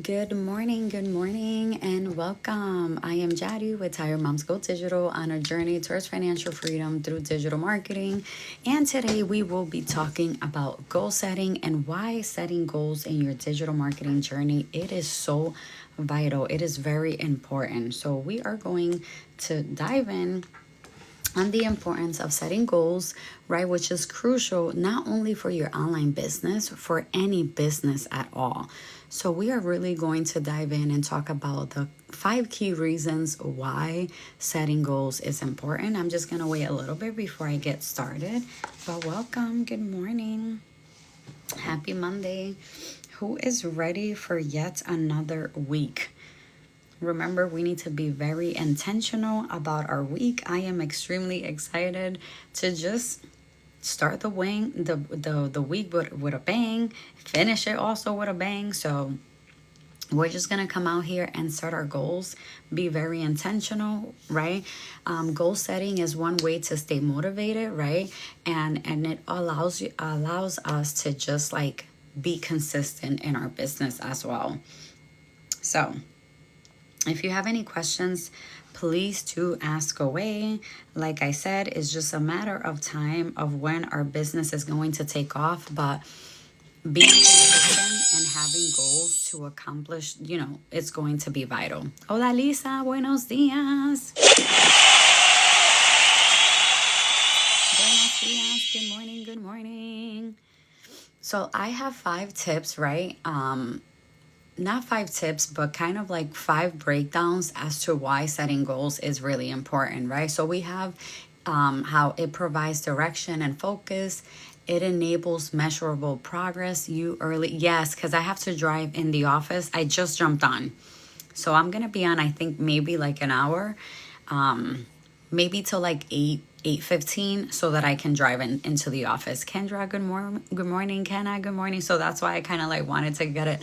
Good morning, and welcome. I am Jadu with Tired Moms Go Digital on a journey towards financial freedom through digital marketing. And today we will be talking about goal setting and why setting goals in your digital marketing journey, it is so vital. It is very important. So we are going to dive in on the importance of setting goals, right? Which is crucial not only for your online business, for any business at all. So we are really going to dive in and talk about the 5 key reasons why setting goals is important. I'm just going to wait a little bit before I get started. But welcome. Good morning. Happy Monday. Who is ready for yet another week? Remember, we need to be very intentional about our week. I am extremely excited to just start the week with a bang, finish it also with a bang. So we're just gonna come out here and set our goals, be very intentional, right? Goal setting is one way to stay motivated, right? And it allows us to just like be consistent in our business as well. So if you have any questions, please do ask away. Like I said, it's just a matter of time of when our business is going to take off. But being consistent and having goals to accomplish, it's going to be vital. Hola, Lisa. Buenos días. Buenos días. Good morning. So I have 5 tips, right? Not 5 tips, but kind of like 5 breakdowns as to why setting goals is really important, right? So we have how it provides direction and focus. It enables measurable progress. Yes, because I have to drive in the office. I just jumped on. So I'm going to be on, I think, maybe like an hour, maybe till like 8:15 so that I can drive into the office. Kendra, good morning. Kenna, good morning. So that's why I kind of like wanted to get it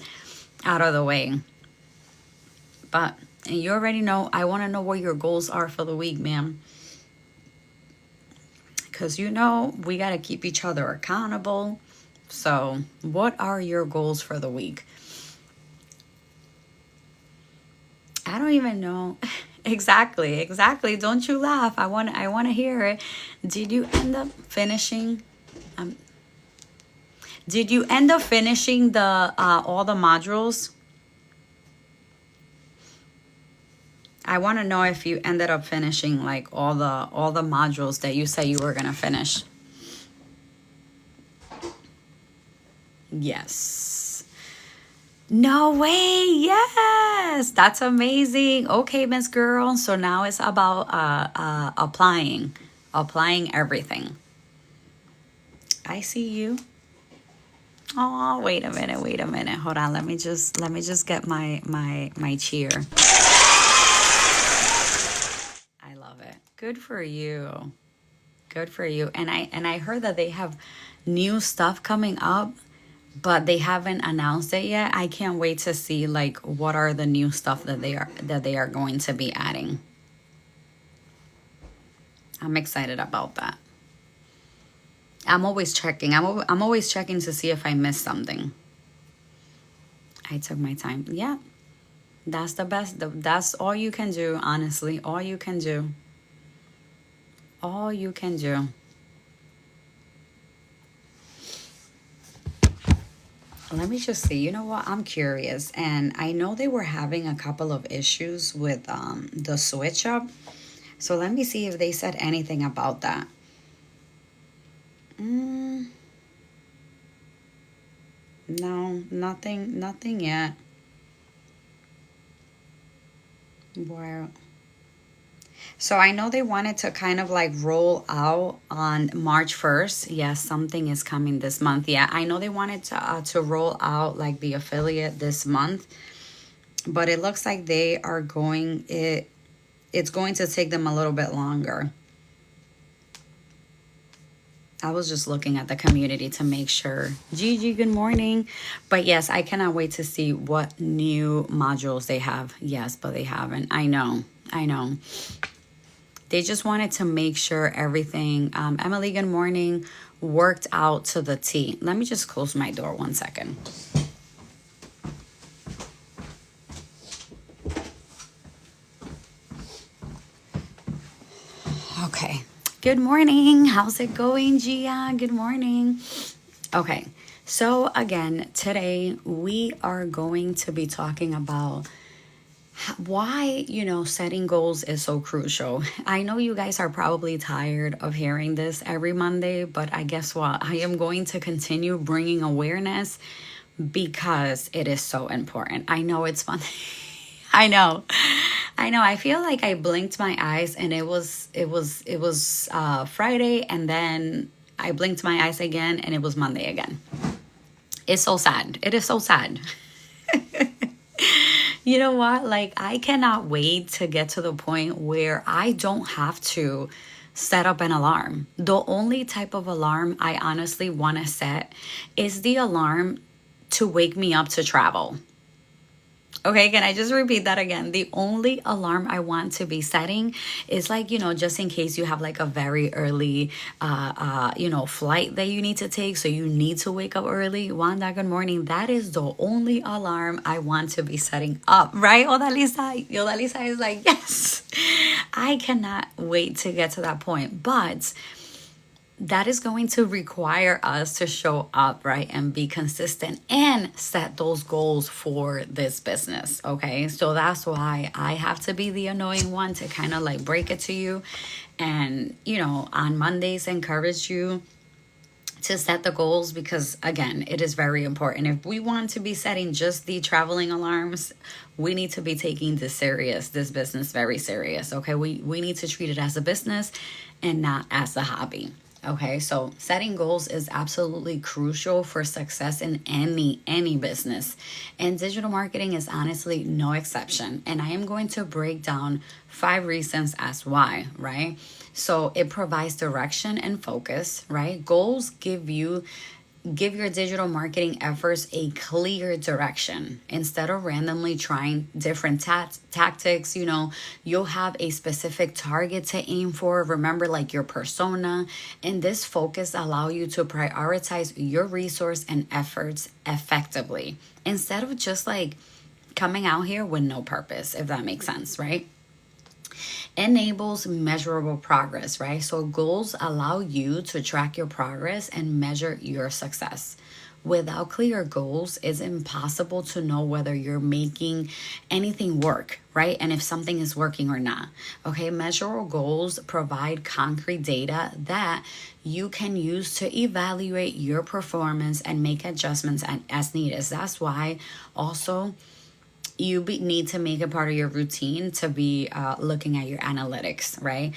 out of the way. But and you already know, I want to know what your goals are for the week, ma'am. Because we got to keep each other accountable. So what are your goals for the week? I don't even know. Exactly. Don't you laugh. I want to hear it. Did you end up finishing the all the modules? I want to know if you ended up finishing like all the modules that you said you were going to finish. Yes. No way. Yes. That's amazing. Okay, Miss Girl. So now it's about applying everything. I see you. Oh, wait a minute. Hold on. Let me just get my cheer. I love it. Good for you. And I heard that they have new stuff coming up, but they haven't announced it yet. I can't wait to see like what are the new stuff that they are going to be adding. I'm excited about that. I'm always checking. I'm always checking to see if I missed something. I took my time. Yeah. That's the best. That's all you can do, honestly. All you can do. Let me just see. You know what? I'm curious. And I know they were having a couple of issues with the switch up. So let me see if they said anything about that. No, nothing yet. Wow. So I know they wanted to kind of like roll out on March 1st. Yes, something is coming this month. Yeah, I know they wanted to roll out like the affiliate this month, but it looks like they are it's going to take them a little bit longer. I was just looking at the community to make sure. Gigi, good morning. But yes, I cannot wait to see what new modules they have. Yes, but they haven't. I know. They just wanted to make sure everything, Emily, good morning, worked out to the T. Let me just close my door 1 second. Good morning. How's it going, Gia? Good morning. Okay, so again, today we are going to be talking about why, setting goals is so crucial. I know you guys are probably tired of hearing this every Monday, but I guess what? I am going to continue bringing awareness because it is so important. I know it's fun. I know. I feel like I blinked my eyes and it was Friday, and then I blinked my eyes again and it was Monday again. It's so sad. It is so sad. You know what? Like, I cannot wait to get to the point where I don't have to set up an alarm. The only type of alarm I honestly want to set is the alarm to wake me up to travel. Okay, can I just repeat that again? The only alarm I want to be setting is like, just in case you have like a very early, flight that you need to take. So you need to wake up early. Wanda, good morning. That is the only alarm I want to be setting up, right? Odalisa is like, yes, I cannot wait to get to that point. But that is going to require us to show up, right, and be consistent and set those goals for this business. Okay, so that's why I have to be the annoying one to kind of like break it to you, and on Mondays encourage you to set the goals, because again, it is very important. If we want to be setting just the traveling alarms, we need to be taking this business very serious. Okay, we need to treat it as a business and not as a hobby. Okay, so setting goals is absolutely crucial for success in any business. And digital marketing is honestly no exception. And I am going to break down 5 reasons as why, right? So it provides direction and focus, right? Goals give your digital marketing efforts a clear direction. Instead of randomly trying different tactics, you'll have a specific target to aim for. Remember, like, your persona. And this focus allow you to prioritize your resource and efforts effectively, instead of just like coming out here with no purpose, if that makes sense, right? Enables measurable progress, right? So goals allow you to track your progress and measure your success. Without clear goals, it's impossible to know whether you're making anything work, right? And if something is working or not. Okay, measurable goals provide concrete data that you can use to evaluate your performance and make adjustments as needed. That's why also you need to make it part of your routine to be looking at your analytics, right?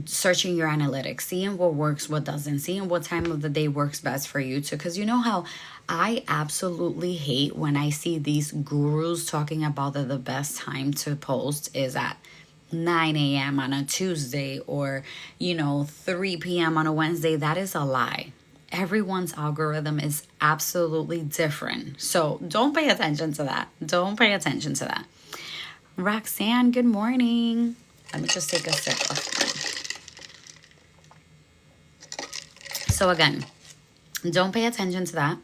Searching your analytics, seeing what works, what doesn't, seeing what time of the day works best for you too. Because you know how I absolutely hate when I see these gurus talking about that the best time to post is at 9 a.m. on a Tuesday or, 3 p.m. on a Wednesday. That is a lie. Everyone's algorithm is absolutely different. So don't pay attention to that. Roxanne, good morning. Let me just take a sip of mine. So again, don't pay attention to that.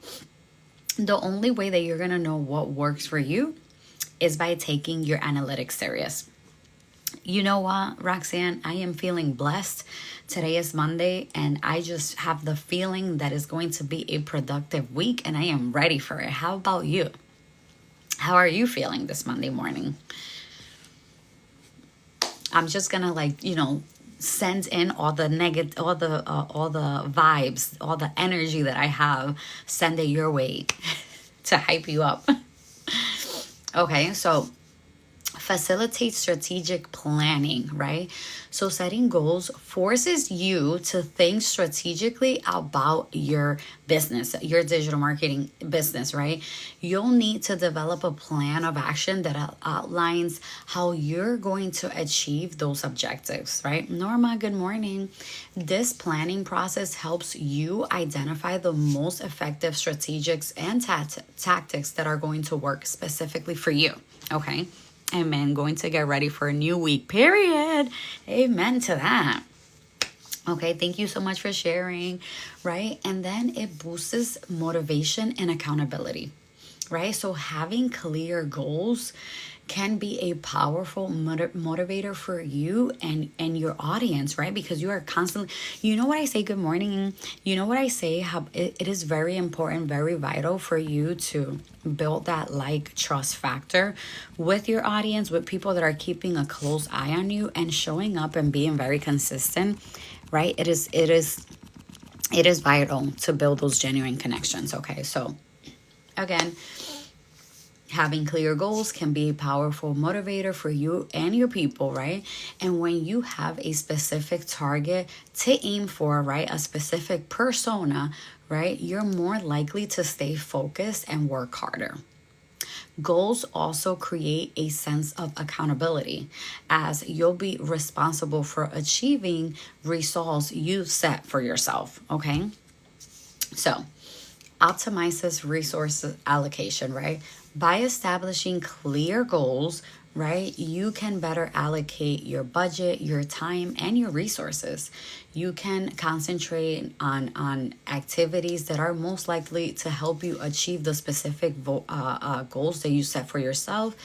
The only way that you're going to know what works for you is by taking your analytics serious. You know what, Roxanne? I am feeling blessed. Today is Monday, and I just have the feeling that it's going to be a productive week, and I am ready for it. How about you? How are you feeling this Monday morning? I'm just gonna send in all the vibes, all the energy that I have. Send it your way to hype you up. Okay, so facilitates strategic planning, right? So setting goals forces you to think strategically about your business, your digital marketing business, right? You'll need to develop a plan of action that outlines how you're going to achieve those objectives, right? Norma, good morning. This planning process helps you identify the most effective strategics and tactics that are going to work specifically for you, okay? Amen. Going to get ready for a new week, period. Amen to that. Okay, thank you so much for sharing, right? And then it boosts motivation and accountability. right? So having clear goals can be a powerful motivator for you and your audience, right? Because you are constantly, you know what I say, good morning, you know what I say, how it is very important, very vital for you to build that like trust factor with your audience, with people that are keeping a close eye on you and showing up and being very consistent, right? It is vital to build those genuine connections. Okay, so again, having clear goals can be a powerful motivator for you and your people, right? And when you have a specific target to aim for, right, a specific persona, right, you're more likely to stay focused and work harder. Goals also create a sense of accountability as you'll be responsible for achieving results you set for yourself, okay? So, optimizes resource allocation, right? By establishing clear goals, right, you can better allocate your budget, your time, and your resources. You can concentrate on activities that are most likely to help you achieve the specific goals that you set for yourself,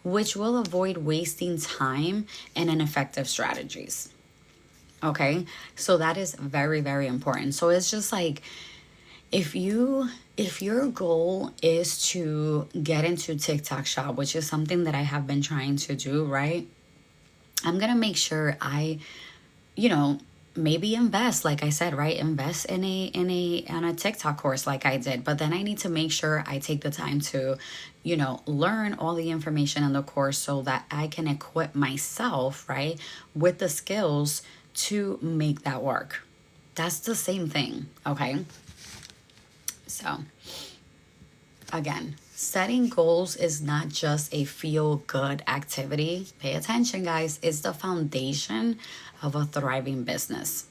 which will avoid wasting time and ineffective strategies. Okay, so that is very, very important. So it's just like, if your goal is to get into TikTok shop, which is something that I have been trying to do, right? I'm gonna make sure I, maybe invest, like I said, right? Invest in a TikTok course like I did. But then I need to make sure I take the time to, learn all the information in the course so that I can equip myself, right, with the skills to make that work. That's the same thing, okay? So, again, setting goals is not just a feel-good activity. Pay attention, guys. It's the foundation of a thriving business.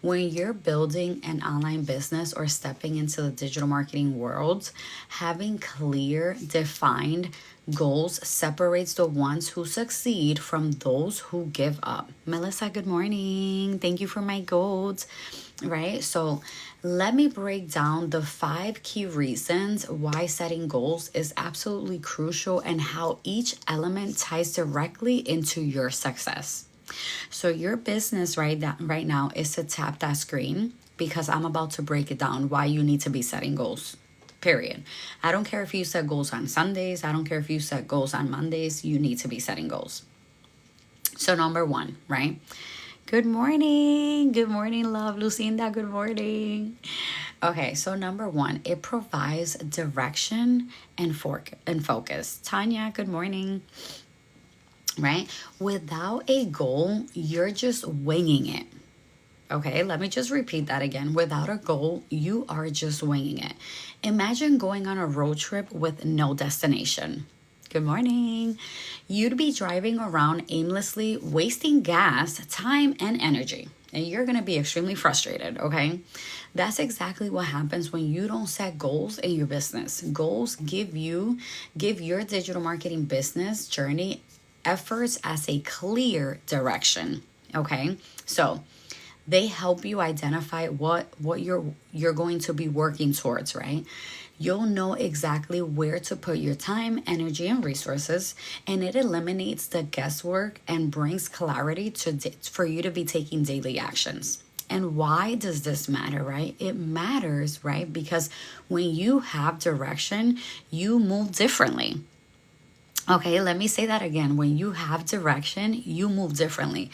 When you're building an online business or stepping into the digital marketing world, having clear, defined goals separates the ones who succeed from those who give up. Melissa, good morning. Thank you for my goals. Right? So let me break down the 5 key reasons why setting goals is absolutely crucial and how each element ties directly into your success. So your business right now is to tap that screen because I'm about to break it down why you need to be setting goals. Period. I don't care if you set goals on Sundays. I don't care if you set goals on Mondays. You need to be setting goals. So number 1, right? Good morning. Good morning, love. Lucinda, good morning. Okay, so number 1, it provides direction and focus. Tanya, good morning. Right? Without a goal, you're just winging it. Okay, let me just repeat that again. Without a goal, you are just winging it. Imagine going on a road trip with no destination. Good morning. You'd be driving around aimlessly, wasting gas, time, and energy. And you're going to be extremely frustrated, okay? That's exactly what happens when you don't set goals in your business. Goals give your digital marketing business journey efforts as a clear direction, okay? So they help you identify what you're going to be working towards, right? You'll know exactly where to put your time, energy, and resources, and it eliminates the guesswork and brings clarity for you to be taking daily actions. And why does this matter, right? It matters, right? Because when you have direction, you move differently. Okay, let me say that again. When you have direction, you move differently.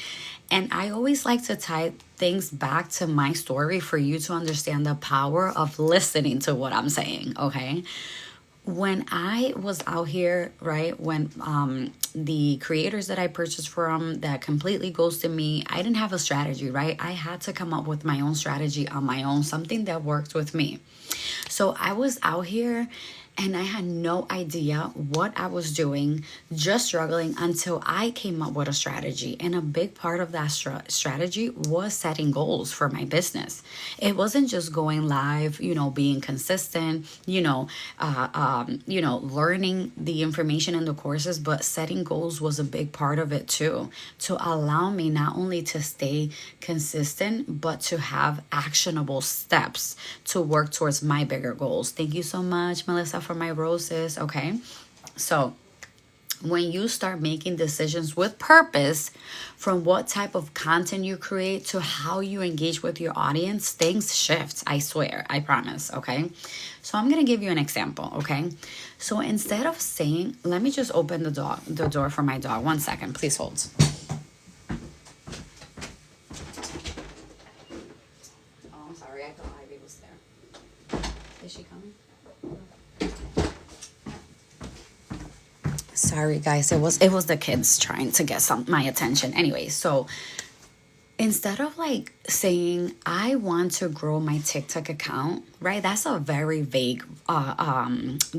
And I always like to tie things back to my story for you to understand the power of listening to what I'm saying, okay? When I was out here, right, when the creators that I purchased from that completely ghosted me, I didn't have a strategy, right? I had to come up with my own strategy on my own, something that worked with me. So I was out here and I had no idea what I was doing, just struggling until I came up with a strategy. And a big part of that strategy was setting goals for my business. It wasn't just going live, being consistent, learning the information in the courses, but setting goals was a big part of it too, to allow me not only to stay consistent, but to have actionable steps to work towards my bigger goals. Thank you so much, Melissa, for for my roses. Okay, so when you start making decisions with purpose, from what type of content you create to how you engage with your audience, things shift. I swear, I promise. Okay, so I'm gonna give you an example. Okay, so instead of saying, let me just open the door for my dog. 1 second, please hold. Oh, I'm sorry, I thought Ivy was there. Is she coming? Sorry guys, it was the kids trying to get my attention. Anyway, so instead of like saying I want to grow my TikTok account, right? That's a very vague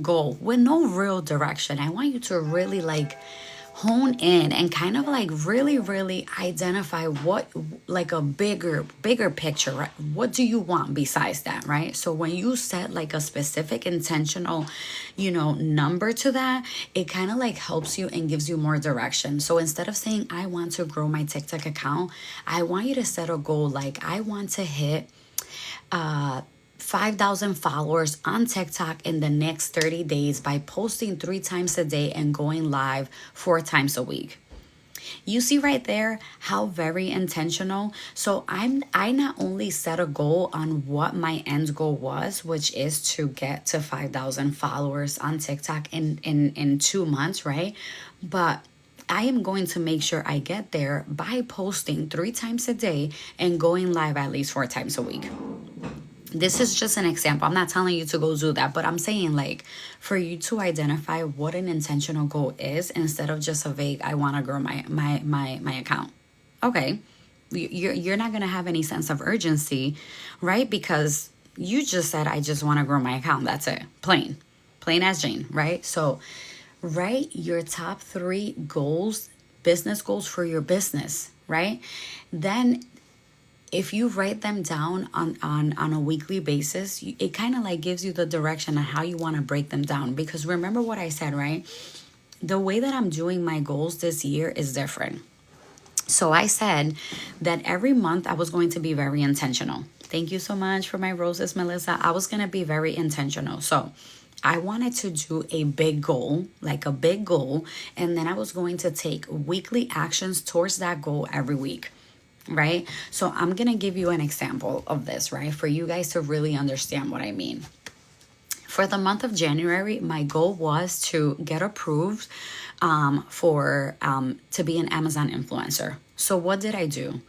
goal with no real direction. I want you to really like hone in and kind of like really identify what, like a bigger picture, right? What do you want besides that, right? So when you set like a specific intentional, number to that, it kind of like helps you and gives you more direction. So instead of saying I want to grow my TikTok account, I want you to set a goal like I want to hit 5,000 followers on TikTok in the next 30 days by posting 3 times a day and going live 4 times a week. You see right there how very intentional. So I not only set a goal on what my end goal was, which is to get to 5,000 followers on TikTok in 2 months, right? But I am going to make sure I get there by posting 3 times a day and going live at least 4 times a week. This is just an example. I'm not telling you to go do that, but I'm saying like for you to identify what an intentional goal is instead of just a vague, I want to grow my account. Okay. You're not going to have any sense of urgency, right? Because you just said, I just want to grow my account. That's it. Plain as Jane, right? So write your top 3 goals, business goals for your business, right? Then if you write them down on a weekly basis, it kind of like gives you the direction on how you want to break them down. Because remember what I said, right? The way that I'm doing my goals this year is different. So I said that every month I was going to be very intentional. Thank you so much for my roses, Melissa. I was going to be very intentional. So I wanted to do a big goal, and then I was going to take weekly actions towards that goal every week. Right? So I'm going to give you an example of this, right? For you guys to really understand what I mean. For the month of January, my goal was to get approved to be an Amazon influencer. So what did I do?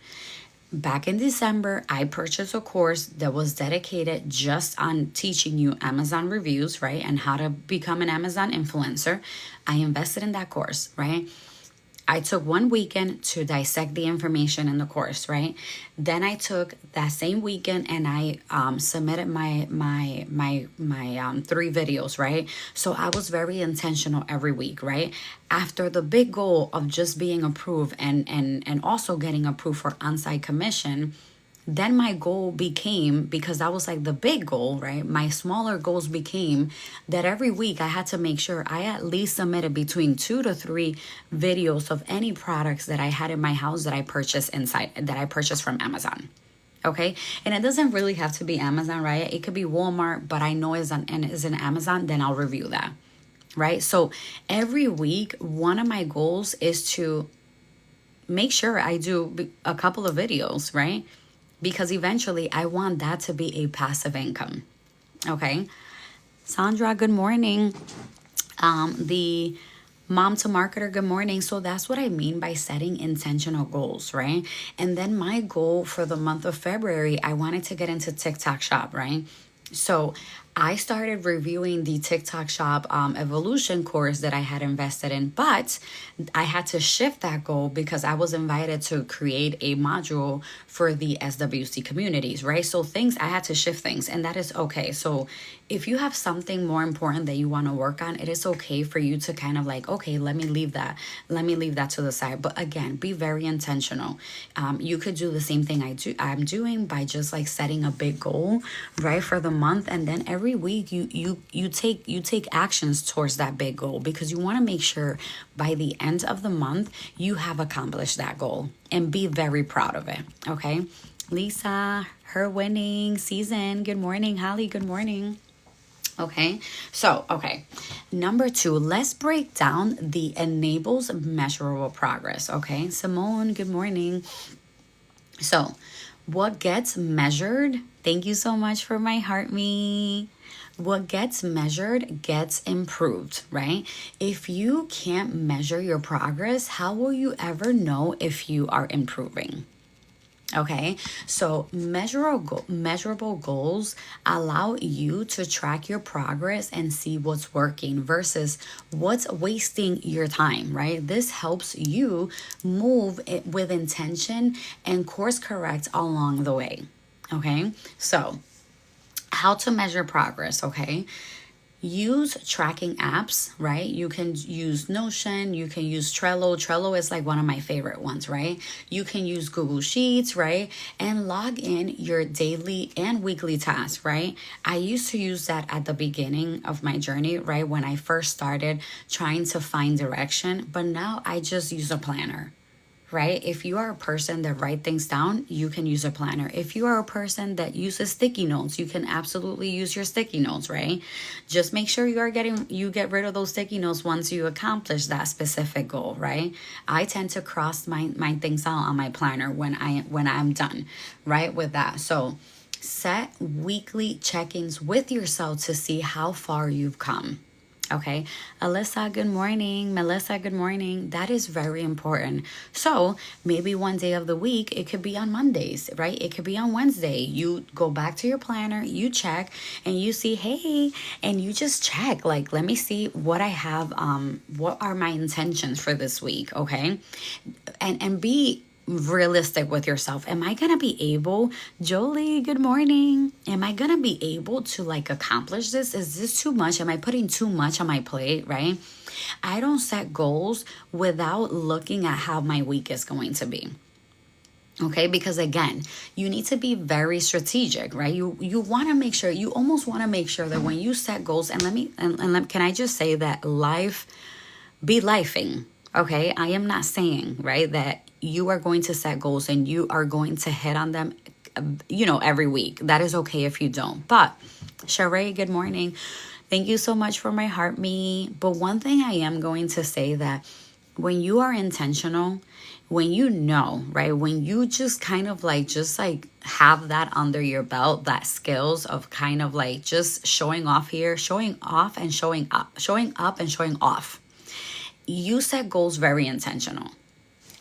Back in December, I purchased a course that was dedicated just on teaching you Amazon reviews, right? And how to become an Amazon influencer. I invested in that course, right? I took 1 weekend to dissect the information in the course, right? Then I took that same weekend and I submitted my 3 videos, right? So I was very intentional every week, right? After the big goal of just being approved and also getting approved for on-site commission, then my goal became, because that was like the big goal, right? My smaller goals became that every week I had to make sure I at least submitted between 2 to 3 videos of any products that I had in my house that I purchased from Amazon. Okay. And it doesn't really have to be Amazon, right? It could be Walmart, but I know it's an Amazon, then I'll review that. Right. So every week, one of my goals is to make sure I do a couple of videos, right? Because eventually I want that to be a passive income. Okay. Sandra, good morning. The mom to marketer, good morning. So that's what I mean by setting intentional goals, right? And then my goal for the month of February, I wanted to get into TikTok shop, right? So I started reviewing the TikTok shop evolution course that I had invested in, but I had to shift that goal because I was invited to create a module for the SWC communities, right? So I had to shift things, and that is okay. So if you have something more important that you want to work on, it is okay for you to kind of like, okay, let me leave that to the side. But again, be very intentional. You could do the same thing I'm doing by just like setting a big goal, right, for the month, and then every week you take actions towards that big goal, because you want to make sure by the end of the month you have accomplished that goal and be very proud of it. Okay. Lisa, her winning season, good morning. Holly, good morning. Okay, so, number 2, let's break down the enables measurable progress. Okay, Simone, good morning. So, what gets measured? Thank you so much for my heart, me. What gets measured gets improved, right? If you can't measure your progress, how will you ever know if you are improving? Okay, so measurable goals allow you to track your progress and see what's working versus what's wasting your time, right? This helps you move it with intention and course correct along the way. Okay, so how to measure progress, okay? Use tracking apps, right? You can use Notion, you can use Trello. Trello is like one of my favorite ones, right? You can use Google Sheets, right? And log in your daily and weekly tasks, right? I used to use that at the beginning of my journey, right? When I first started trying to find direction, but now I just use a planner. Right? If you are a person that write things down, you can use a planner. If you are a person that uses sticky notes, you can absolutely use your sticky notes, right? Just make sure you get rid of those sticky notes once you accomplish that specific goal, right? I tend to cross my things out on my planner when I'm done, right, with that. So set weekly check-ins with yourself to see how far you've come. Okay, Alyssa, good morning. Melissa, good morning. That is very important. So maybe one day of the week, it could be on Mondays, right? It could be on Wednesday. You go back to your planner, you check, and you see, hey, and you just check, like, let me see what I have, what are my intentions for this week, okay? And be realistic with yourself. Am I gonna be able, Jolie, good morning, am I gonna be able to like accomplish this? Is this too much? Am I putting too much on my plate, right? I don't set goals without looking at how my week is going to be. Okay, because again, you need to be very strategic, right? You want to make sure, you almost want to make sure that when you set goals, and can I just say that be lifing. Okay, I am not saying, right, that you are going to set goals and you are going to hit on them, every week. That is okay if you don't. But Sheree, good morning. Thank you so much for my heart, me. But one thing I am going to say that when you are intentional, when you know, right, when you just kind of like, have that under your belt, that skills of kind of like just showing off here, showing off and showing up, showing up and showing off. You set goals very intentional.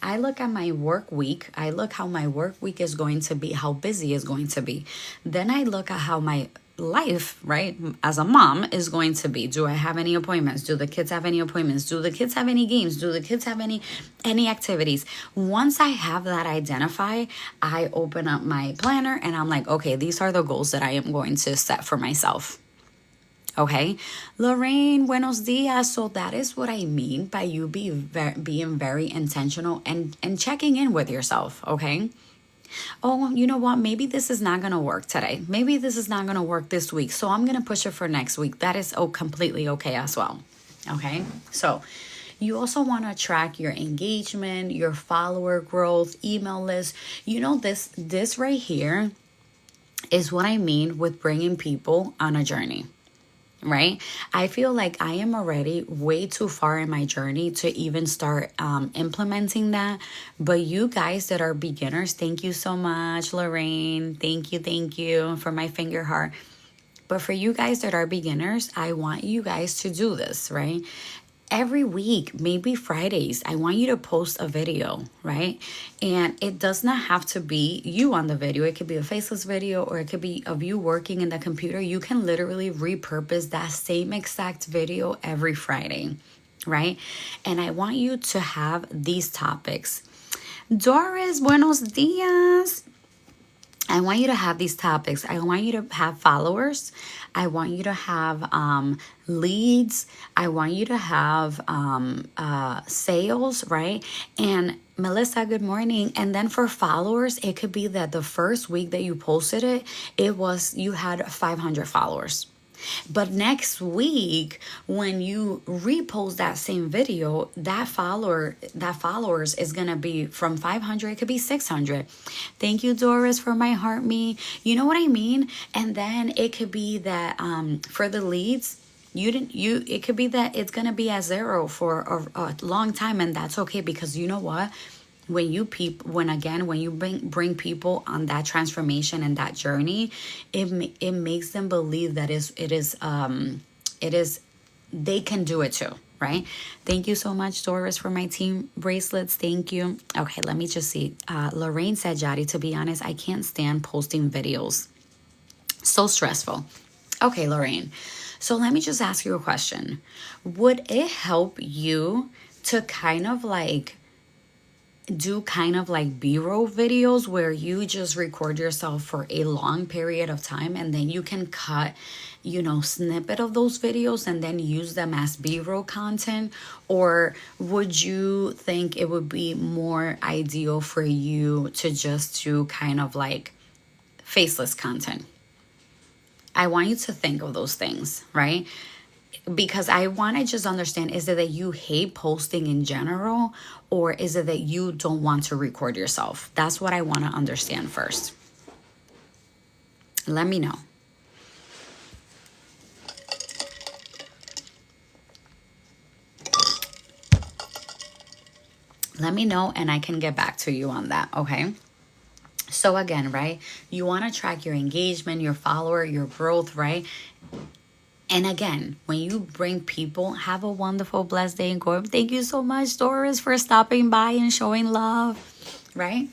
I look at my work week. I look how my work week is going to be, how busy is going to be. Then I look at how my life, right, as a mom is going to be. Do I have any appointments? Do the kids have any appointments? Do the kids have any games? Do the kids have any activities? Once I have that identified, I open up my planner and I'm like, okay, these are the goals that I am going to set for myself. Okay, Lorraine, buenos dias. So that is what I mean by you being very intentional and checking in with yourself. Okay. Oh, you know what? Maybe this is not going to work today. Maybe this is not going to work this week. So I'm going to push it for next week. That is completely okay as well. Okay. So you also want to track your engagement, your follower growth, email list. This right here is what I mean with bringing people on a journey. Right? I feel like I am already way too far in my journey to even start implementing that. But you guys that are beginners, thank you so much, Lorraine. Thank you for my finger heart. But for you guys that are beginners, I want you guys to do this, right? Every week, maybe Fridays, I want you to post a video, right? And it does not have to be you on the video. It could be a faceless video or it could be of you working in the computer. You can literally repurpose that same exact video every Friday, right? And I want you to have these topics. Doris, buenos dias. I want you to have these topics. I want you to have followers. I want you to have leads. I want you to have sales, right? And Melissa, good morning. And then for followers, it could be that the first week that you posted it, you had 500 followers. But next week, when you repost that same video, that followers is gonna be from 500, it could be 600. Thank you, Doris, for my heart me. You know what I mean? And then it could be that for the leads, it could be that it's gonna be at zero for a long time, and that's okay, because you know what? When you bring people on that transformation and that journey, it makes them believe that they can do it too, right? Thank you so much, Doris, for my team bracelets. Thank you. Okay, let me just see. Lorraine said, Jadi, to be honest, I can't stand posting videos. So stressful. Okay, Lorraine. So let me just ask you a question. Would it help you to kind of like do B-roll videos where you just record yourself for a long period of time, and then you can cut, snippet of those videos and then use them as B-roll content? Or would you think it would be more ideal for you to just do kind of like faceless content? I want you to think of those things, right? Because I want to just understand, is it that you hate posting in general, or is it that you don't want to record yourself? That's what I want to understand first. Let me know. Let me know, and I can get back to you on that, okay? So again, right, you want to track your engagement, your follower, your growth, right? And again, when you bring people, have a wonderful, blessed day in court. Thank you so much, Doris, for stopping by and showing love, right?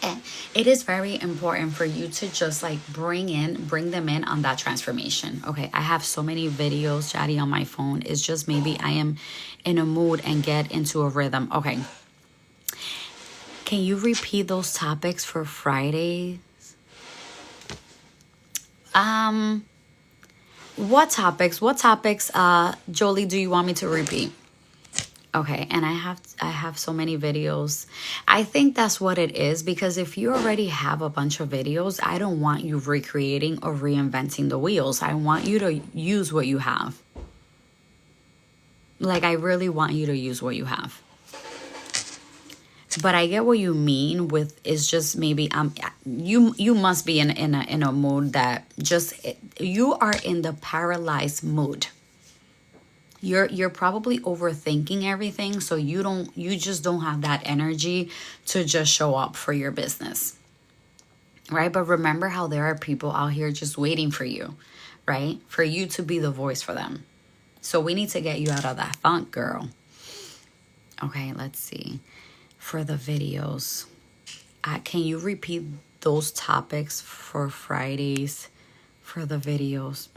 And it is very important for you to just like bring them in on that transformation. Okay, I have so many videos, Jadi, on my phone. It's just maybe I am in a mood and get into a rhythm. Okay. Can you repeat those topics for Fridays? What topics, Jolie, do you want me to repeat? Okay, and I have so many videos. I think that's what it is, because if you already have a bunch of videos, I don't want you recreating or reinventing the wheels. I want you to use what you have. Like, I really want you to use what you have. But I get what you mean with, is just maybe you must be in a mood that just, you are in the paralyzed mood. You're probably overthinking everything, so you just don't have that energy to just show up for your business. Right? But remember how there are people out here just waiting for you, right? For you to be the voice for them. So we need to get you out of that funk, girl. Okay, let's see. For the videos, can you repeat those topics for Fridays for the videos?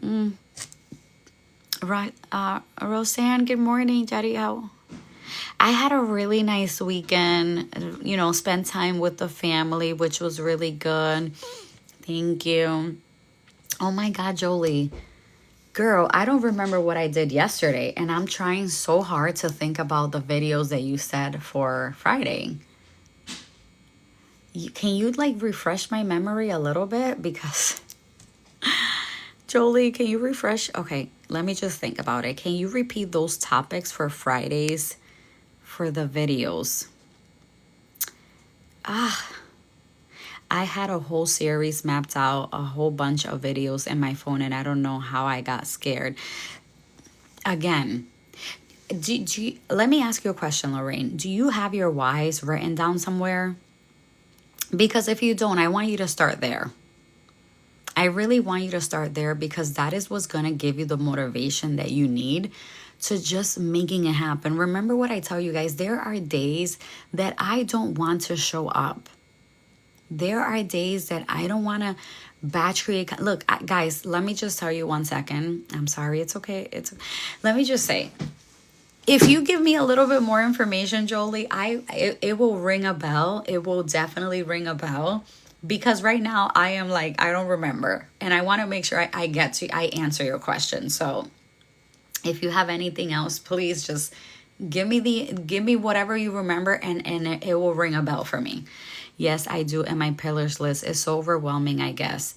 Right, Roseanne, good morning, Jadi. I had a really nice weekend, spent time with the family, which was really good. Thank you. Oh my God, Jolie. Girl, I don't remember what I did yesterday, and I'm trying so hard to think about the videos that you said for Friday. Can you like refresh my memory a little bit? Because Jolie, can you refresh? Okay, let me just think about it. Can you repeat those topics for Fridays for the videos? I had a whole series mapped out, a whole bunch of videos in my phone, and I don't know how I got scared. Again, let me ask you a question, Lorraine. Do you have your whys written down somewhere? Because if you don't, I want you to start there. I really want you to start there, because that is what's going to give you the motivation that you need to just making it happen. Remember what I tell you guys, there are days that I don't want to show up. There are days that I don't want to batch create. Look, guys, let me just tell you 1 second. I'm sorry. It's okay. Let me just say, if you give me a little bit more information, Jolie, it will ring a bell. It will definitely ring a bell, because right now I am like, I don't remember, and I want to make sure I answer your question. So if you have anything else, please just give me whatever you remember, and it will ring a bell for me. Yes, I do. And my pillars list is so overwhelming, I guess.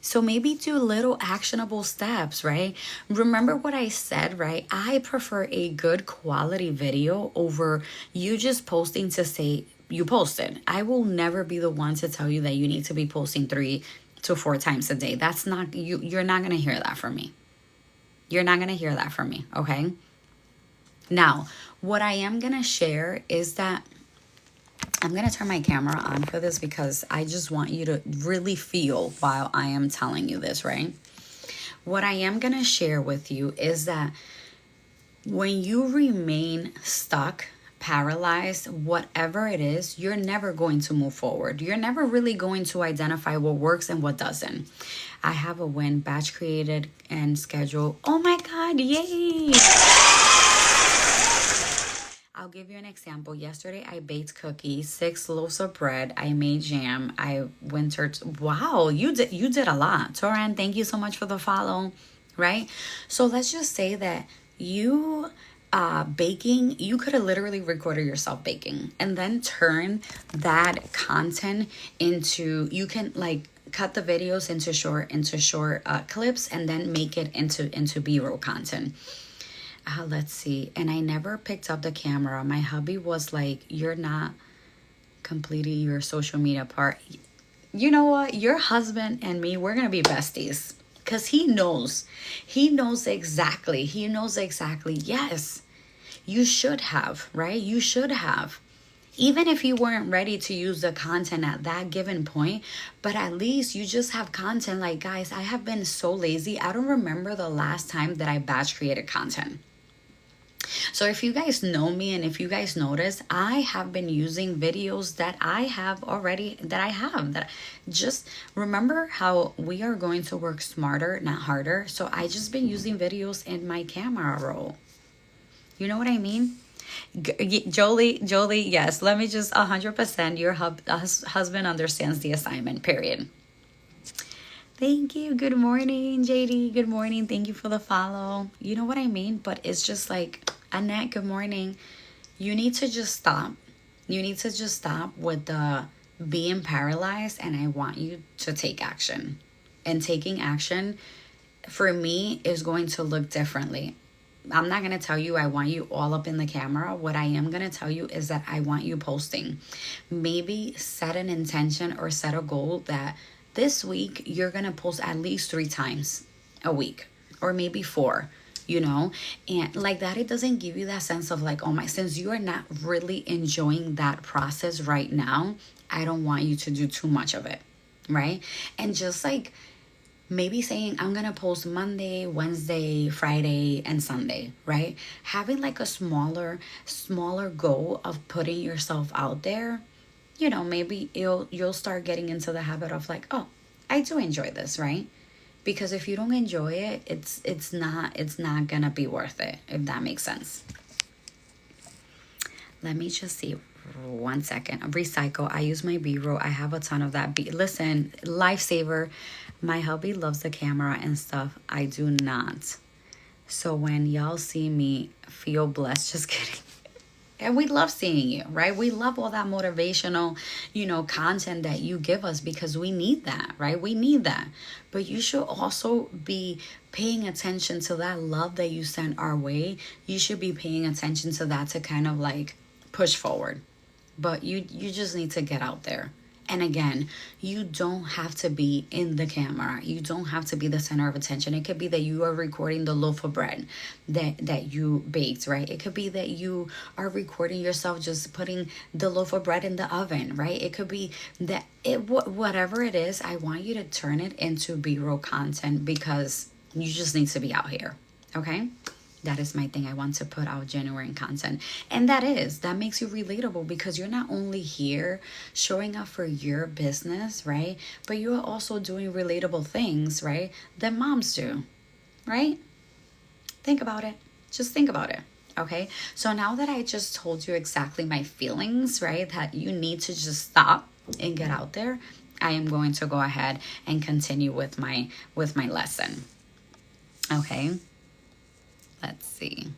So maybe do little actionable steps, right? Remember what I said, right? I prefer a good quality video over you just posting to say you posted. I will never be the one to tell you that you need to be posting 3 to 4 times a day. That's not you. You're not going to hear that from me. You're not going to hear that from me, okay? Now, what I am going to share is that I'm going to turn my camera on for this because I just want you to really feel while I am telling you this, right? What I am going to share with you is that when you remain stuck, paralyzed, whatever it is, you're never going to move forward. You're never really going to identify what works and what doesn't. I have a win, batch created and scheduled. Oh my God, yay! I'll give you an example. Yesterday, I baked cookies, 6 loaves of bread. I made jam. I wintered. Wow, you did a lot. Toran, thank you so much for the follow, right? So let's just say that you baking, you could have literally recorded yourself baking and then turn that content into, you can like cut the videos into short clips and then make it into B-roll content. Let's see. And I never picked up the camera. My hubby was like, you're not completing your social media part. You know what? Your husband and me, we're going to be besties. Because he knows. He knows exactly. Yes, you should have, right? You should have. Even if you weren't ready to use the content at that given point, but at least you just have content. Like, guys, I have been so lazy. I don't remember the last time that I batch created content. So if you guys know me and if you guys notice, I have been using videos that I have already, that just remember how we are going to work smarter, not harder. So I just been using videos in my camera roll. You know what I mean? Jolie, yes, let me just 100%, your husband understands the assignment, period. Thank you. Good morning, JD. Good morning. Thank you for the follow. You know what I mean? But it's just like, Annette, good morning. You need to just stop. You need to just stop with the being paralyzed, and I want you to take action. And taking action, for me, is going to look differently. I'm not going to tell you I want you all up in the camera. What I am going to tell you is that I want you posting. Maybe set an intention or set a goal that this week you're going to post at least 3 times a week, or maybe 4, you know, and like that, it doesn't give you that sense of like, oh my, since you are not really enjoying that process right now, I don't want you to do too much of it, right? And just like maybe saying I'm gonna post Monday, Wednesday, Friday, and Sunday, right? Having like a smaller goal of putting yourself out there, you know, maybe you'll start getting into the habit of like, oh, I do enjoy this, right? Because if you don't enjoy it, it's not gonna be worth it, if that makes sense. Let me just see. 1 second. Recycle. I use my B-roll. I have a ton of that. Listen, lifesaver. My hubby loves the camera and stuff. I do not. So when y'all see me, feel blessed. Just kidding. And we love seeing you, right? We love all that motivational, you know, content that you give us because we need that, right? We need that. But you should also be paying attention to that love that you send our way. You should be paying attention to that to kind of like push forward. But you just need to get out there. And again, you don't have to be in the camera. You don't have to be the center of attention. It could be that you are recording the loaf of bread that you baked, right? It could be that you are recording yourself just putting the loaf of bread in the oven, right? It could be that whatever it is, I want you to turn it into B-roll content because you just need to be out here, okay? That is my thing. I want to put out genuine content. And that makes you relatable because you're not only here showing up for your business, right? But you are also doing relatable things, right? That moms do, right? Think about it. Just think about it. Okay. So now that I just told you exactly my feelings, right? That you need to just stop and get out there. I am going to go ahead and continue with my lesson. Okay. Let's see.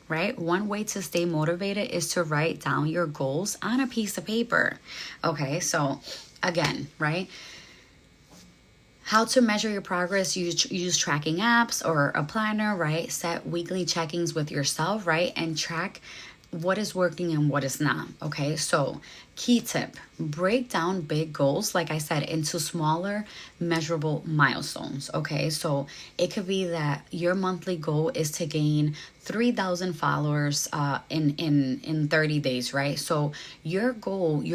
Right? One way to stay motivated is to write down your goals on a piece of paper. Okay, so again, right? How to measure your progress, use tracking apps or a planner, right? Set weekly check-ins with yourself, right? And track what is working and what is not. Okay, so key tip, break down big goals, like I said, into smaller measurable milestones. Okay, so it could be that your monthly goal is to gain 3,000 followers in 30 days, right? So your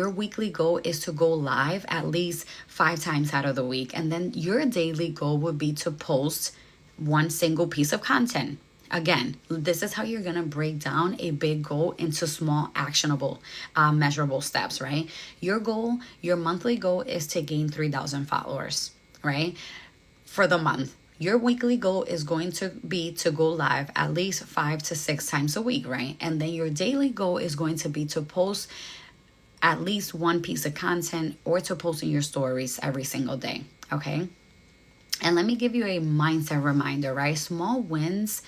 weekly goal is to go live at least 5 times out of the week, and then your daily goal would be to post one single piece of content. Again, this is how you're going to break down a big goal into small, actionable, measurable steps, right? Your goal, your monthly goal is to gain 3,000 followers, right? For the month. Your weekly goal is going to be to go live at least 5 to 6 times a week, right? And then your daily goal is going to be to post at least one piece of content or to post in your stories every single day, okay? And let me give you a mindset reminder, right? Small wins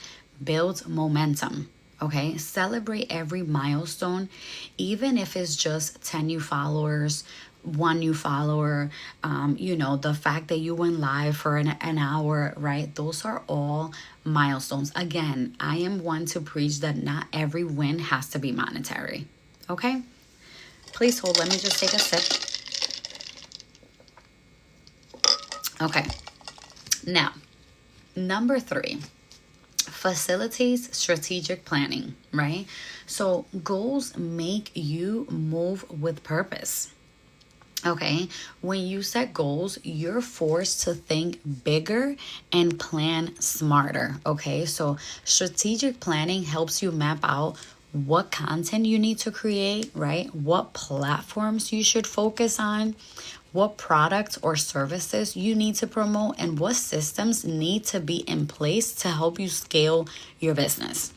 build momentum, okay? Celebrate every milestone, even if it's just 10 new followers, one new follower, the fact that you went live for an hour, right? Those are all milestones. Again, I am one to preach that not every win has to be monetary, okay? Please hold, let me just take a sip. Okay, now, number 3, facilitates strategic planning, right? So goals make you move with purpose. Okay, when you set goals, you're forced to think bigger and plan smarter. Okay, so strategic planning helps you map out what content you need to create, right? What platforms you should focus on, what products or services you need to promote, and what systems need to be in place to help you scale your business.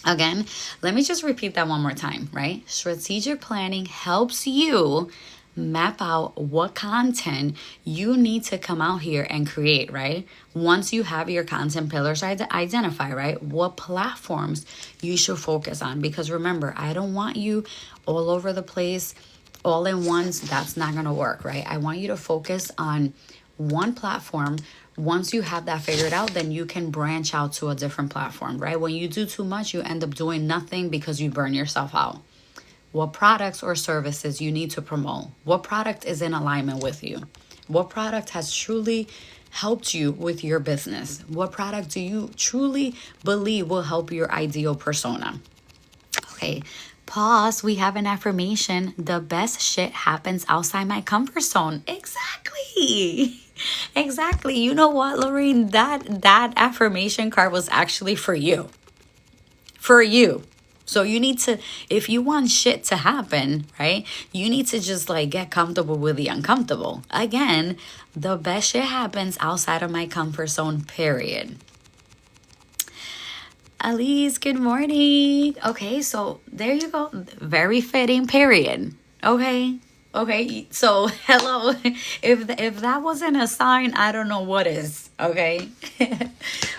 Again, let me just repeat that one more time, right? Strategic planning helps you map out what content you need to come out here and create, right? Once you have your content pillars identify, right? What platforms you should focus on. Because remember, I don't want you all over the place, all in once. That's not going to work, right? I want you to focus on one platform. Once you have that figured out, then you can branch out to a different platform, right? When you do too much, you end up doing nothing because you burn yourself out. What products or services you need to promote? What product is in alignment with you? What product has truly helped you with your business? What product do you truly believe will help your ideal persona? Okay, pause. We have an affirmation. The best shit happens outside my comfort zone. Exactly. Exactly. You know what, Lorraine? That affirmation card was actually for you. For you. So you need to, if you want shit to happen, right? You need to just get comfortable with the uncomfortable. Again, the best shit happens outside of my comfort zone, period. Elise, good morning. Okay, so there you go. Very fitting, period. Okay, so hello. If that wasn't a sign, I don't know what is. Okay.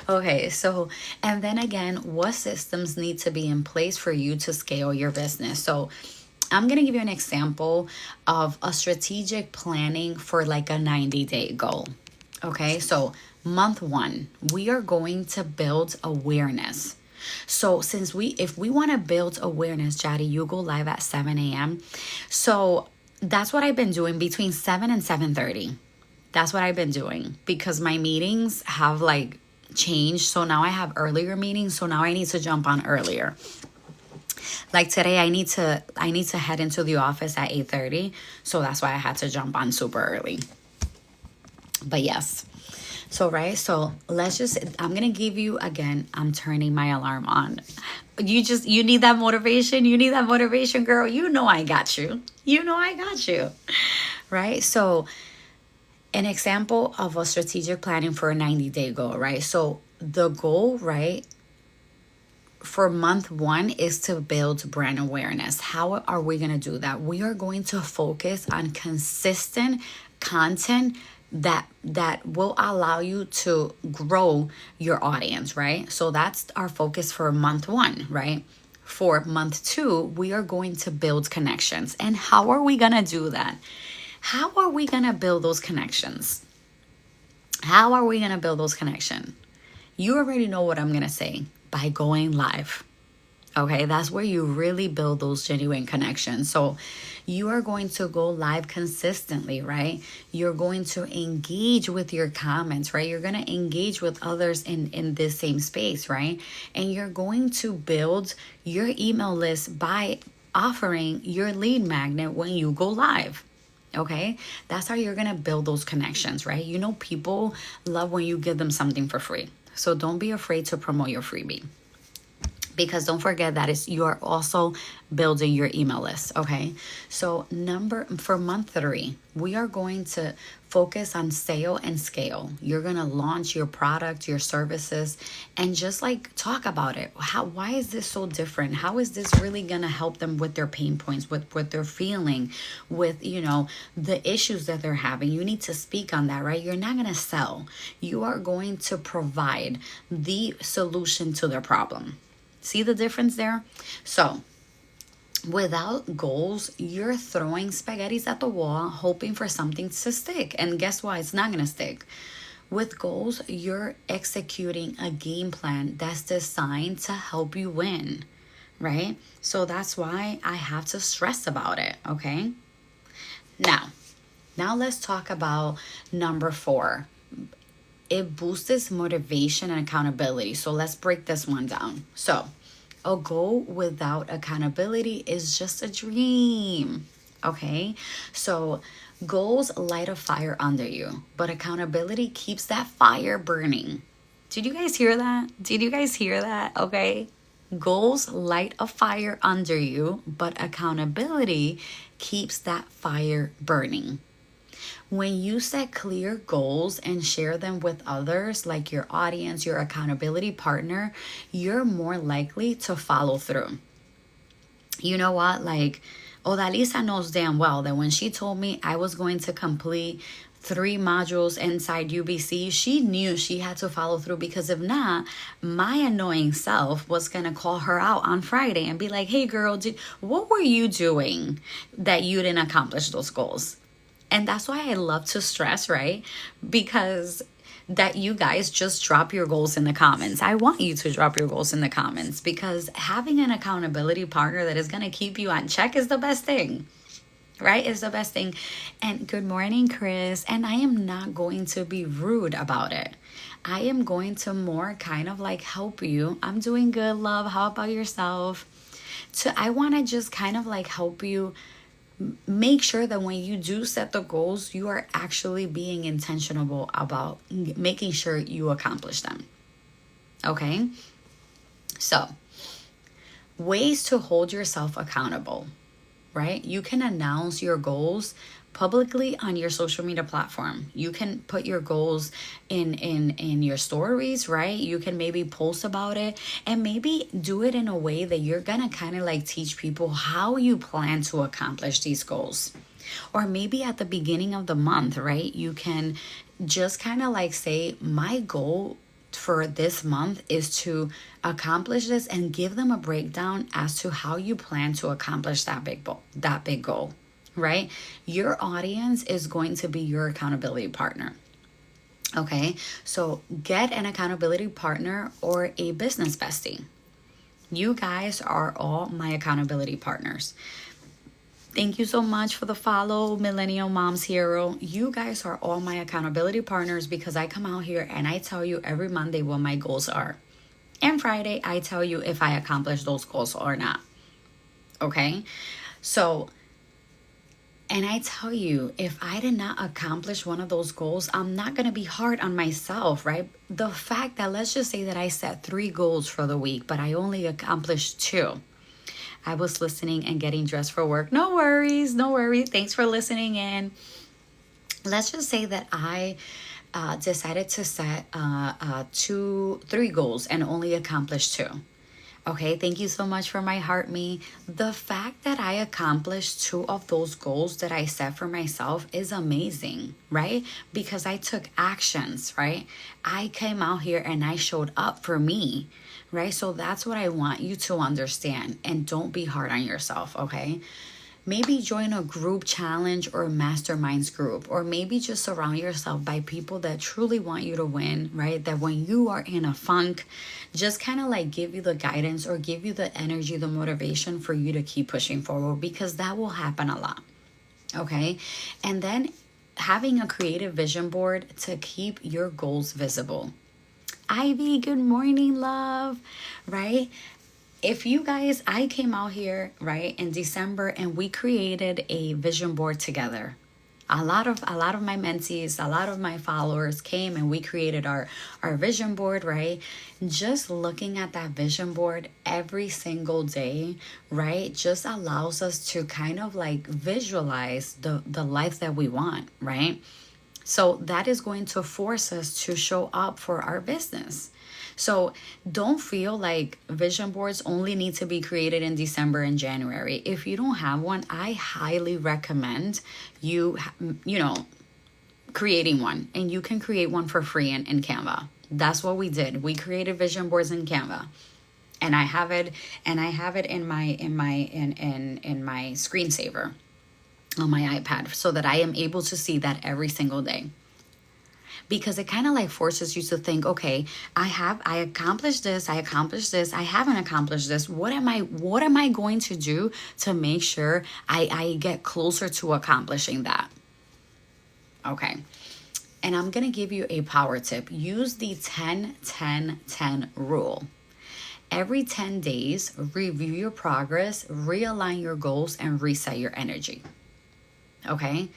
Okay, so and then again, what systems need to be in place for you to scale your business? So I'm gonna give you an example of a strategic planning for a 90-day goal. Okay, so month 1, we are going to build awareness. So if we want to build awareness, Jadi, you go live at 7 a.m. So that's what I've been doing between 7 and 7:30. That's what I've been doing because my meetings have changed. So now I have earlier meetings. So now I need to jump on earlier. Like today, I need to head into the office at 8:30. So that's why I had to jump on super early. But yes. So, right. So I'm going to give you again, I'm turning my alarm on. You need that motivation. You need that motivation, girl. You know, I got you. Right. So an example of a strategic planning for a 90-day goal, right? So the goal, right, for month 1 is to build brand awareness. How are we going to do that? We are going to focus on consistent content that will allow you to grow your audience, right? So that's our focus for month 1, right? For month 2, we are going to build connections. And how are we going to do that? How are we going to build those connections? How are we going to build those connections? You already know what I'm going to say, by going live. Okay, that's where you really build those genuine connections. So you are going to go live consistently, right? You're going to engage with your comments, right? You're going to engage with others in this same space, right? And you're going to build your email list by offering your lead magnet when you go live. Okay, that's how you're gonna build those connections, right? You know, people love when you give them something for free. So don't be afraid to promote your freebie, because don't forget that you are also building your email list. Okay, so for month 3, we are going to focus on sale and scale. You're gonna launch your product, your services, and just like talk about it. Why is this so different? How is this really gonna help them with their pain points, with what they're feeling, with the issues that they're having? You need to speak on that, right? You're not gonna sell. You are going to provide the solution to their problem. See the difference there? So without goals, you're throwing spaghettis at the wall, hoping for something to stick. And guess what? It's not going to stick. With goals, you're executing a game plan that's designed to help you win, right? So that's why I have to stress about it, okay? Now let's talk about number 4. It boosts motivation and accountability. So let's break this one down. So a goal without accountability is just a dream. Okay, so goals light a fire under you, but accountability keeps that fire burning. Did you guys hear that? Okay, goals light a fire under you, but accountability keeps that fire burning. When you set clear goals and share them with others, like your audience, your accountability partner, you're more likely to follow through. You know what? Like, Odalisa knows damn well that when she told me I was going to complete 3 modules inside UBC, she knew she had to follow through, because if not, my annoying self was going to call her out on Friday and be like, hey girl, what were you doing that you didn't accomplish those goals? And that's why I love to stress, right? Because that you guys just drop your goals in the comments. I want you to drop your goals in the comments, because having an accountability partner that is going to keep you on check is the best thing, right? It's the best thing. And good morning, Chris. And I am not going to be rude about it. I am going to more kind of like help you. I'm doing good, love. How about yourself? I want to just kind of like help you make sure that when you do set the goals, you are actually being intentional about making sure you accomplish them. Okay? So, ways to hold yourself accountable, right? You can announce your goals publicly on your social media platform. You can put your goals in your stories, right? You can maybe post about it, and maybe do it in a way that you're gonna kind of like teach people how you plan to accomplish these goals. Or maybe at the beginning of the month, right? You can just kind of like say, my goal for this month is to accomplish this, and give them a breakdown as to how you plan to accomplish that big goal, right? Your audience is going to be your accountability partner. Okay, so get an accountability partner or a business bestie. You guys are all my accountability partners. Thank you so much for the follow, Millennial Moms Hero. You guys are all my accountability partners, because I come out here and I tell you every Monday what my goals are. And Friday, I tell you if I accomplish those goals or not. Okay? So, and I tell you, if I did not accomplish one of those goals, I'm not going to be hard on myself, right? The fact that, let's just say that I set 3 goals for the week, but I only accomplished 2. I was listening and getting dressed for work. No worries. Thanks for listening in. Let's just say that I decided to set 3 goals and only accomplished 2. Okay, thank you so much for my heart, me. The fact that I accomplished 2 of those goals that I set for myself is amazing, right? Because I took actions, right? I came out here and I showed up for me, right? So that's what I want you to understand. And don't be hard on yourself, okay? Maybe join a group challenge or a masterminds group, or maybe just surround yourself by people that truly want you to win, right? That when you are in a funk, just kind of like give you the guidance or give you the energy, the motivation for you to keep pushing forward, because that will happen a lot. Okay. And then having a creative vision board to keep your goals visible. Ivy, good morning, love, right? If you guys, I came out here, right, in December, and we created a vision board together. A lot of my mentees, a lot of my followers came and we created our vision board, right? Just looking at that vision board every single day, right, just allows us to kind of like visualize the life that we want, right? So that is going to force us to show up for our business. So don't feel like vision boards only need to be created in December and January. If you don't have one, I highly recommend you creating one. And you can create one for free in Canva. That's what we did. We created vision boards in Canva. And I have it in my screensaver on my iPad, so that I am able to see that every single day. Because it kind of like forces you to think, okay, I accomplished this, I haven't accomplished this. What am I going to do to make sure I get closer to accomplishing that? Okay. And I'm going to give you a power tip. Use the 10-10-10 rule. Every 10 days, review your progress, realign your goals, and reset your energy. Okay?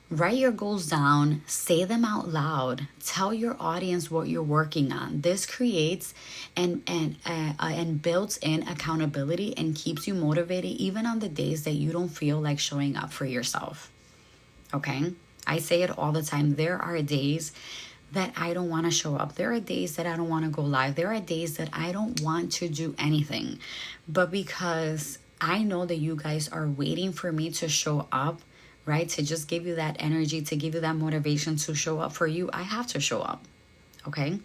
Write your goals down, say them out loud, tell your audience what you're working on. This creates and builds in accountability and keeps you motivated even on the days that you don't feel like showing up for yourself. Okay? I say it all the time. There are days that I don't want to show up. There are days that I don't want to go live. There are days that I don't want to do anything. But because I know that you guys are waiting for me to show up, right? To just give you that energy, to give you that motivation to show up for you, I have to show up. Okay?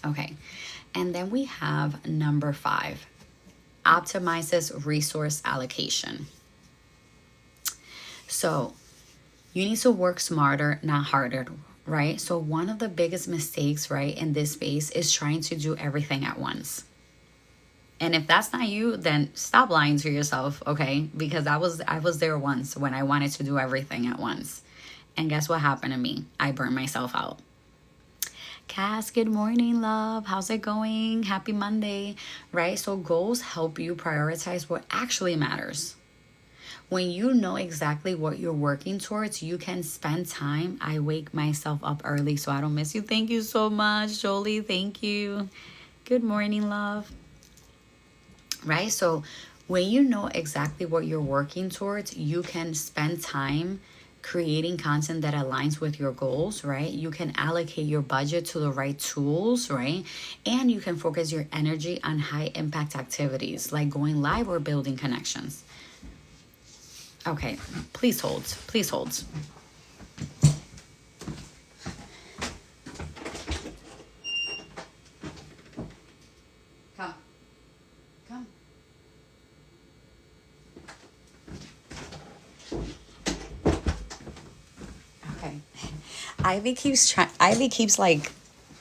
Okay. And then we have number 5, optimizes resource allocation. So you need to work smarter, not harder, right? So one of the biggest mistakes, right, in this space is trying to do everything at once. And if that's not you, then stop lying to yourself, okay? Because I was there once when I wanted to do everything at once. And guess what happened to me? I burned myself out. Cass, good morning, love. How's it going? Happy Monday, right? So goals help you prioritize what actually matters. When you know exactly what you're working towards, you can spend time. I wake myself up early so I don't miss you. Thank you so much, Jolie. Thank you. Good morning, love. Right? So when you know exactly what you're working towards, you can spend time creating content that aligns with your goals, right? You can allocate your budget to the right tools, right? And you can focus your energy on high impact activities like going live or building connections. Okay, please hold. Please hold. Ivy keeps like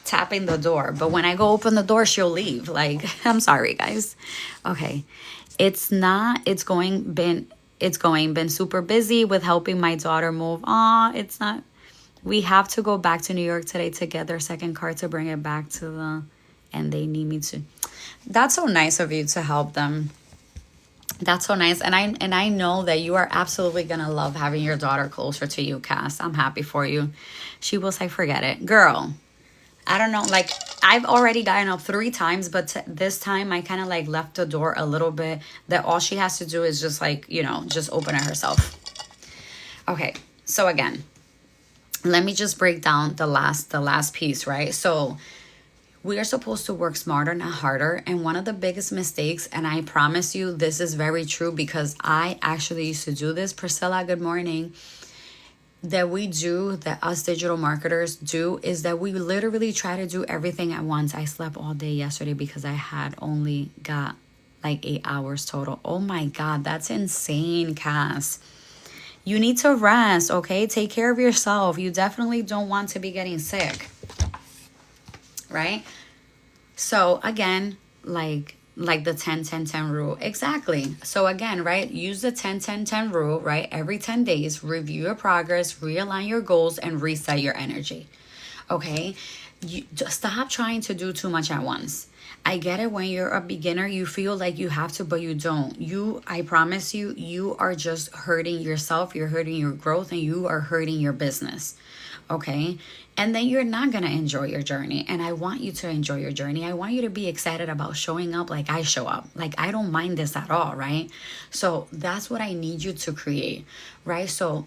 tapping the door, but when I go open the door, she'll leave. Like, I'm sorry, guys. Okay. Been super busy with helping my daughter move. It's not, we have to go back to New York today to get their second car to bring it back and they need me to. That's so nice of you to help them. That's so nice. And I know that you are absolutely going to love having your daughter closer to you, Cass. I'm happy for you. She will say, forget it. Girl, I don't know. Like, I've already gotten up 3 times, but this time I kind of like left the door a little bit, that all she has to do is just like, just open it herself. Okay. So again, let me just break down the last piece, right? So we are supposed to work smarter, not harder. And one of the biggest mistakes, and I promise you this is very true because I actually used to do this, Priscilla, good morning, that us digital marketers do, is that we literally try to do everything at once. I slept all day yesterday because I had only got Like 8 hours total. Oh my God, that's insane, Cass. You need to rest, okay? Take care of yourself. You definitely don't want to be getting sick, right? So again, like the 10-10-10 rule. Exactly. So again, right? Use the 10-10-10 rule, right? Every 10 days, review your progress, realign your goals, and reset your energy. Okay? You just stop trying to do too much at once. I get it. When you're a beginner, you feel like you have to, but you don't. I promise you, you are just hurting yourself. You're hurting your growth, and you are hurting your business. Okay? And then you're not going to enjoy your journey. And I want you to enjoy your journey. I want you to be excited about showing up like I show up. Like, I don't mind this at all, right? So that's what I need you to create, right? So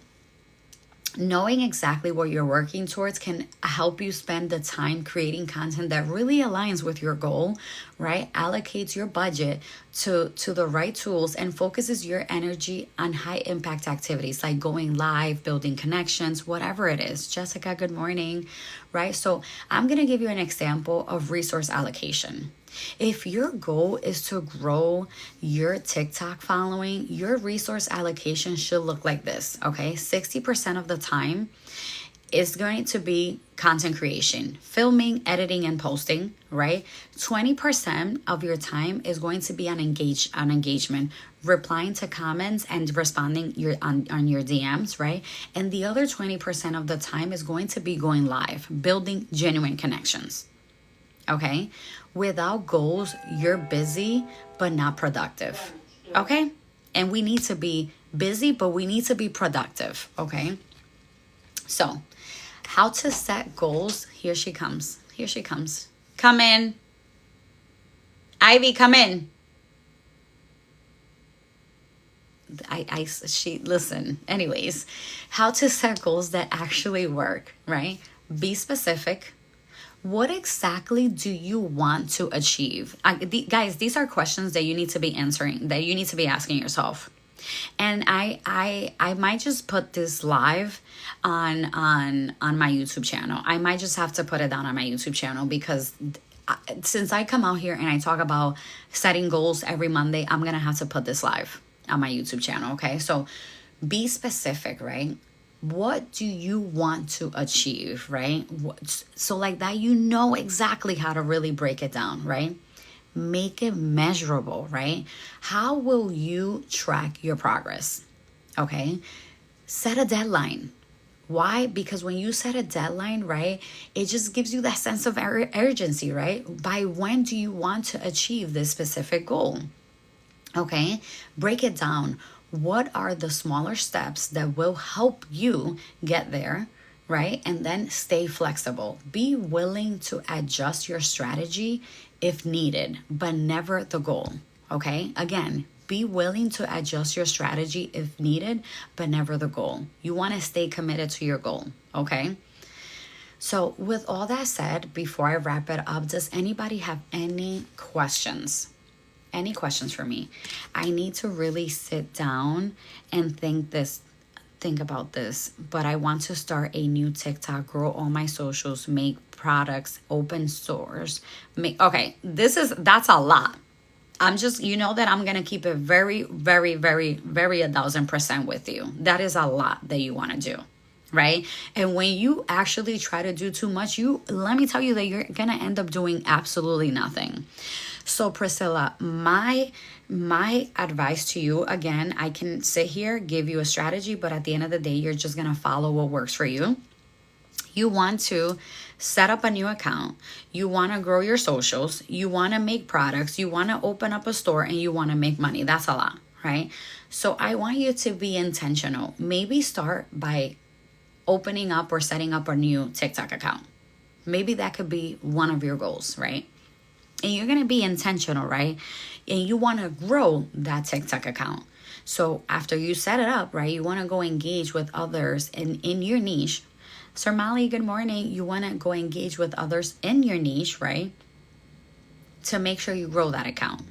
knowing exactly what you're working towards can help you spend the time creating content that really aligns with your goal, right? Allocates your budget to the right tools and focuses your energy on high impact activities like going live, building connections, whatever it is. Jessica, good morning, right? So I'm going to give you an example of resource allocation. If your goal is to grow your TikTok following, your resource allocation should look like this, okay? 60% of the time is going to be content creation, filming, editing, and posting, right? 20% of your time is going to be on engagement, replying to comments and responding on your DMs, right? And the other 20% of the time is going to be going live, building genuine connections. Okay? Without goals, you're busy but not productive. Okay? And we need to be busy, but we need to be productive. Okay? So, how to set goals. Here she comes. Here she comes. Come in. Ivy, come in. Listen. Anyways, how to set goals that actually work, right? Be specific. What exactly do you want to achieve? Guys, these are questions that you need to be answering, that you need to be asking yourself. And I might just put this live on my YouTube channel. I might just have to put it down on my YouTube channel because since I come out here and I talk about setting goals every Monday, I'm going to have to put this live on my YouTube channel, okay? So be specific, right? What do you want to achieve, right? So like that, you know exactly how to really break it down, right? Make it measurable, right? How will you track your progress? Okay. Set a deadline. Why? Because when you set a deadline, right, it just gives you that sense of urgency, right? By when do you want to achieve this specific goal? Okay. Break it down. What are the smaller steps that will help you get there, right? And then stay flexible. Be willing to adjust your strategy if needed, but never the goal, okay? Again, be willing to adjust your strategy if needed, but never the goal. You want to stay committed to your goal, okay? So with all that said, before I wrap it up, does anybody have any questions? Any questions for me? I need to really sit down and think about this, but I want to start a new TikTok, grow all my socials, make products, open stores, that's a lot. I'm just, that I'm going to keep it very, very, very, very 1,000% with you. That is a lot that you want to do, right? And when you actually try to do too much, let me tell you that you're going to end up doing absolutely nothing. So Priscilla, my advice to you, again, I can sit here, give you a strategy, but at the end of the day, you're just going to follow what works for you. You want to set up a new account. You want to grow your socials. You want to make products. You want to open up a store and you want to make money. That's a lot, right? So I want you to be intentional. Maybe start by opening up or setting up a new TikTok account. Maybe that could be one of your goals, right? And you're going to be intentional, right? And you want to grow that TikTok account. So after you set it up, right, you want to go engage with others in your niche. Sir Mali, good morning. You want to go engage with others in your niche, right? To make sure you grow that account.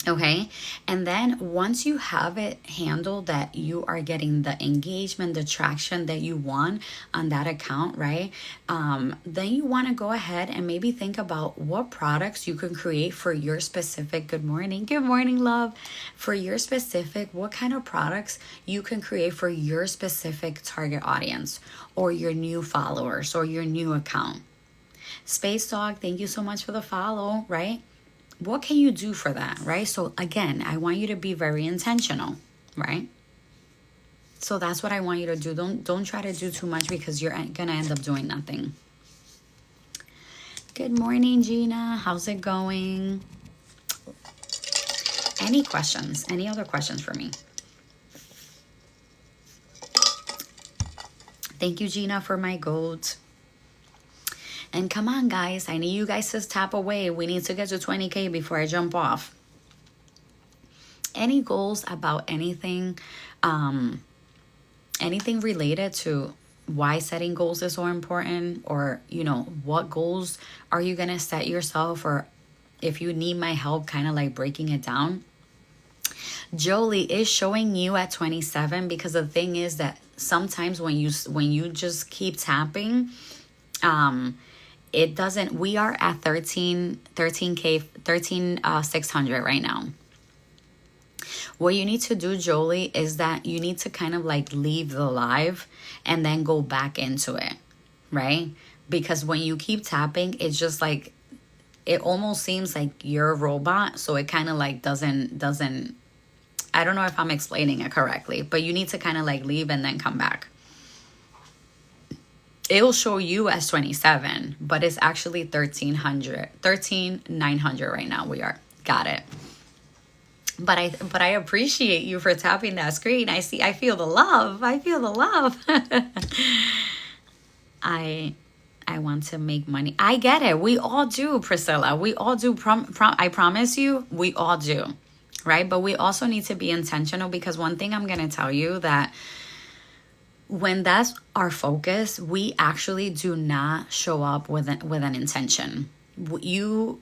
Okay. And then once you have it handled, that you are getting the engagement, the traction that you want on that account, right? Then you want to go ahead and maybe think about what products you can create for your specific, good morning, love, for your specific, what kind of products you can create for your specific target audience or your new followers or your new account. Space Dog, thank you so much for the follow, right? What can you do for that, right? So again, I want you to be very intentional, right? So that's what I want you to do. Don't try to do too much, because you're gonna end up doing nothing. Good morning, Gina. How's it going? Any questions? Any other questions for me? Thank you, Gina, for my gold. And come on, guys. I need you guys to tap away. We need to get to 20K before I jump off. Any goals about anything, anything related to why setting goals is so important, or, you know, what goals are you going to set yourself, or if you need my help kind of like breaking it down. Jolie is showing you at 27, because the thing is that sometimes when you just keep tapping, it doesn't, we are at 13,600 right now. What you need to do, Jolie, is that you need to kind of like leave the live and then go back into it, right? Because when you keep tapping, it's just like, it almost seems like you're a robot. So it kind of like doesn't, I don't know if I'm explaining it correctly, but you need to kind of like leave and then come back. It'll show you as 27, but it's actually 13,900 right now. We are. Got it. But I appreciate you for tapping that screen. I feel the love. I feel the love. I want to make money. I get it. We all do, Priscilla. We all do. I promise you, we all do. Right? But we also need to be intentional, because one thing I'm going to tell you, that when that's our focus, we actually do not show up with an intention. You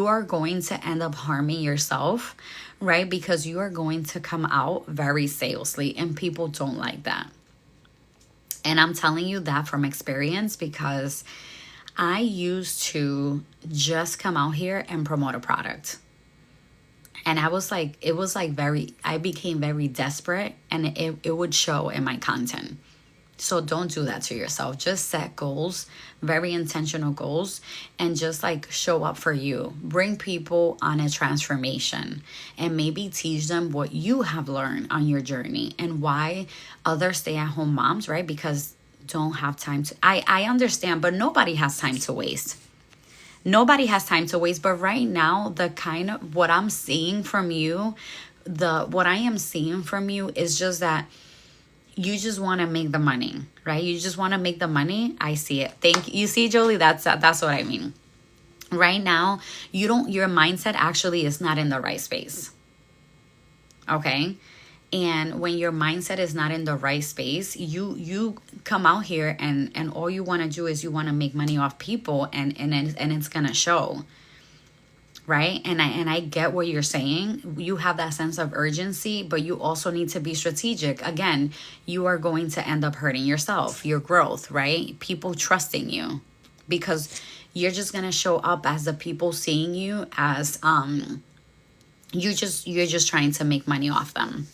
are going to end up harming yourself, right? Because you are going to come out very salesly, and people don't like that. And I'm telling you that from experience, because I used to just come out here and promote a product. And I was like, I became very desperate, and it would show in my content. So don't do that to yourself. Just set goals, very intentional goals, and just like show up for you. Bring people on a transformation, and maybe teach them what you have learned on your journey and why other stay-at-home moms, right? Because don't have time to, I understand, but nobody has time to waste. Nobody has time to waste. But right now, the kind of what I'm seeing from you, what I am seeing from you is just that you just want to make the money, right? You just want to make the money. I see it. Thank you. You see, Jolie, that's what I mean. Right now, your mindset actually is not in the right space. Okay? And when your mindset is not in the right space, you come out here and all you want to do is you want to make money off people, and it's going to show. Right? And I get what you're saying. You have that sense of urgency, but you also need to be strategic. Again, you are going to end up hurting yourself, your growth, right? People trusting you, because you're just going to show up as the people seeing you as you're just trying to make money off them.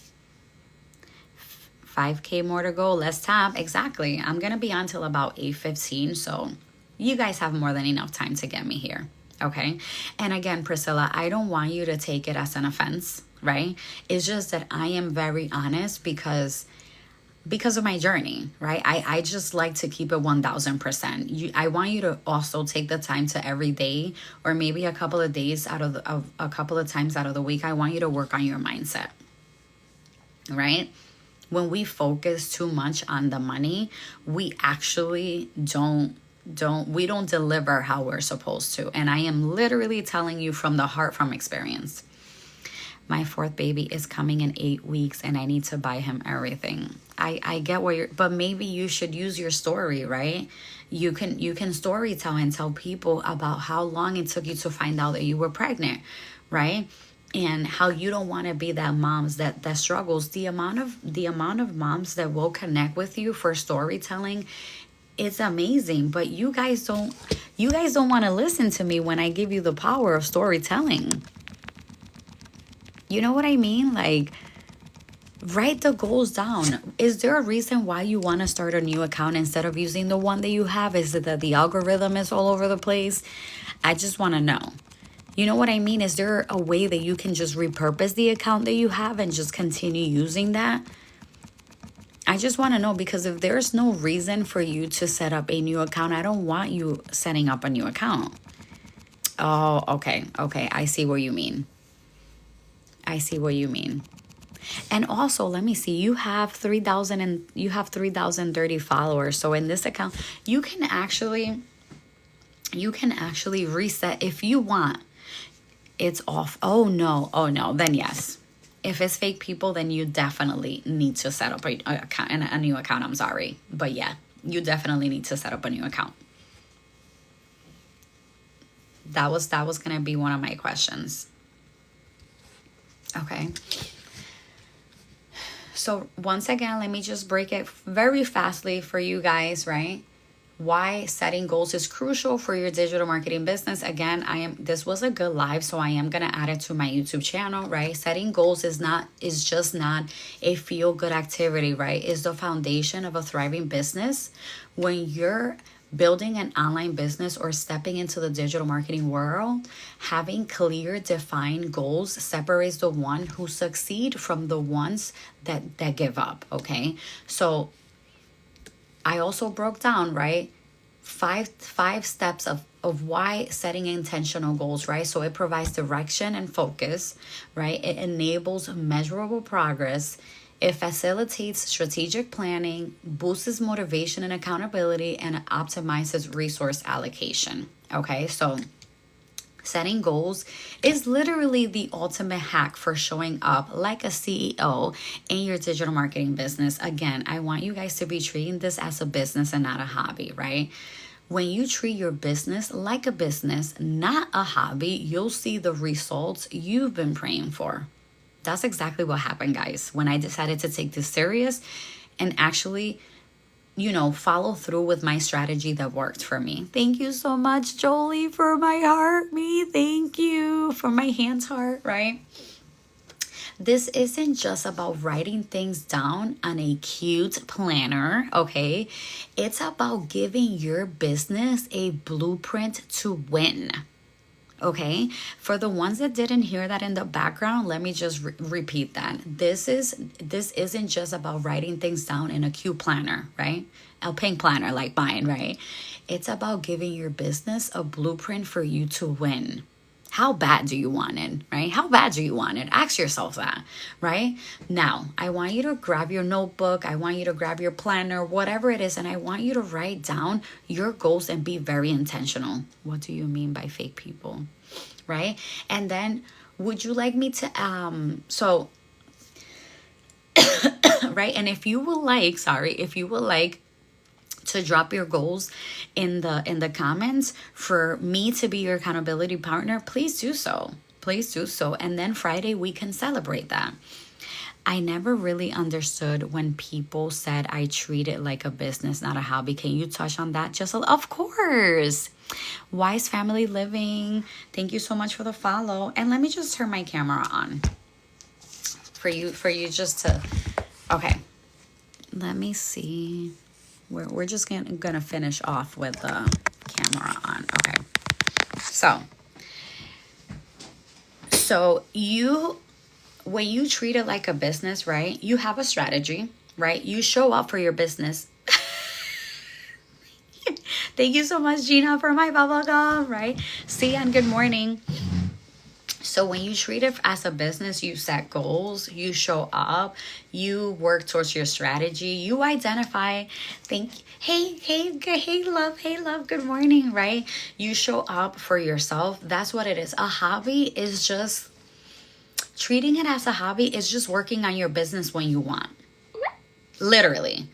5K more to go. Let's tap. Exactly. I'm going to be on till about 8:15. So you guys have more than enough time to get me here. Okay. And again, Priscilla, I don't want you to take it as an offense, right? It's just that I am very honest because of my journey, right? I just like to keep it 1000%. I want you to also take the time to every day, or maybe a couple of days a couple of times out of the week, I want you to work on your mindset, right? When we focus too much on the money, we actually don't deliver how we're supposed to. And I am literally telling you from the heart, from experience. My fourth baby is coming in 8 weeks, and I need to buy him everything. I get what but maybe you should use your story, right? You can story tell and tell people about how long it took you to find out that you were pregnant, right? and how you don't want to be that moms that struggles. The amount of moms that will connect with you for storytelling, it's amazing. But you guys don't want to listen to me when I give you the power of storytelling. You know what I mean? Like, write the goals down. Is there a reason why you want to start a new account instead of using the one that you have? Is it that the algorithm is all over the place? I just want to know. You know what I mean? Is there a way that you can just repurpose the account that you have and just continue using that? I just want to know, because if there's no reason for you to set up a new account, I don't want you setting up a new account. Oh, okay. Okay. I see what you mean. I see what you mean. And also, let me see, you have 3,030 followers. So in this account, you can actually reset if you want. It's off. Oh no. Then yes. If it's fake people, then you definitely need to set up a new account. I'm sorry. But yeah, you definitely need to set up a new account. That was going to be one of my questions. Okay. So once again, let me just break it very fastly for you guys, right? Why setting goals is crucial for your digital marketing business. Again, this was a good live, so I am going to add it to my YouTube channel, right? Setting goals is just not a feel-good activity, right? It's the foundation of a thriving business. When you're building an online business or stepping into the digital marketing world, having clear, defined goals separates the one who succeed from the ones that give up, okay? So I also broke down, right, five steps of why setting intentional goals, right? So it provides direction and focus, right? It enables measurable progress. It facilitates strategic planning, boosts motivation and accountability, and optimizes resource allocation. Okay, so setting goals is literally the ultimate hack for showing up like a CEO in your digital marketing business. Again, I want you guys to be treating this as a business and not a hobby, right? When you treat your business like a business, not a hobby, you'll see the results you've been praying for. That's exactly what happened, guys, when I decided to take this serious and actually, follow through with my strategy that worked for me. Thank you so much, Jolie, for my heart. Thank you for my hands heart, right? This isn't just about writing things down on a cute planner, okay? It's about giving your business a blueprint to win. Okay, for the ones that didn't hear that in the background, let me just repeat that. This isn't just about writing things down in a cute planner, right? A pink planner like mine, right? It's about giving your business a blueprint for you to win. How bad do you want it, right? How bad do you want it? Ask yourself that, right? Now, I want you to grab your notebook. I want you to grab your planner, whatever it is, and I want you to write down your goals and be very intentional. What do you mean by fake people, right? And then, would you like me to, right? And if you would like to drop your goals in the comments for me to be your accountability partner, please do so. And then Friday we can celebrate that. I never really understood when people said I treat it like a business, not a hobby. Can you touch on that? Of course. Wise Family Living, thank you so much for the follow. And let me just turn my camera on for you just to, okay. Let me see. We're just gonna finish off with the camera on. Okay. So when you treat it like a business, right? You have a strategy, right? You show up for your business. Thank you so much, Gina, for my bubblegum, right? See, and good morning. So when you treat it as a business, you set goals, you show up, you work towards your strategy, you identify, hey love, good morning, right? You show up for yourself. That's what it is. A hobby is just, treating it as a hobby is just working on your business when you want. Literally.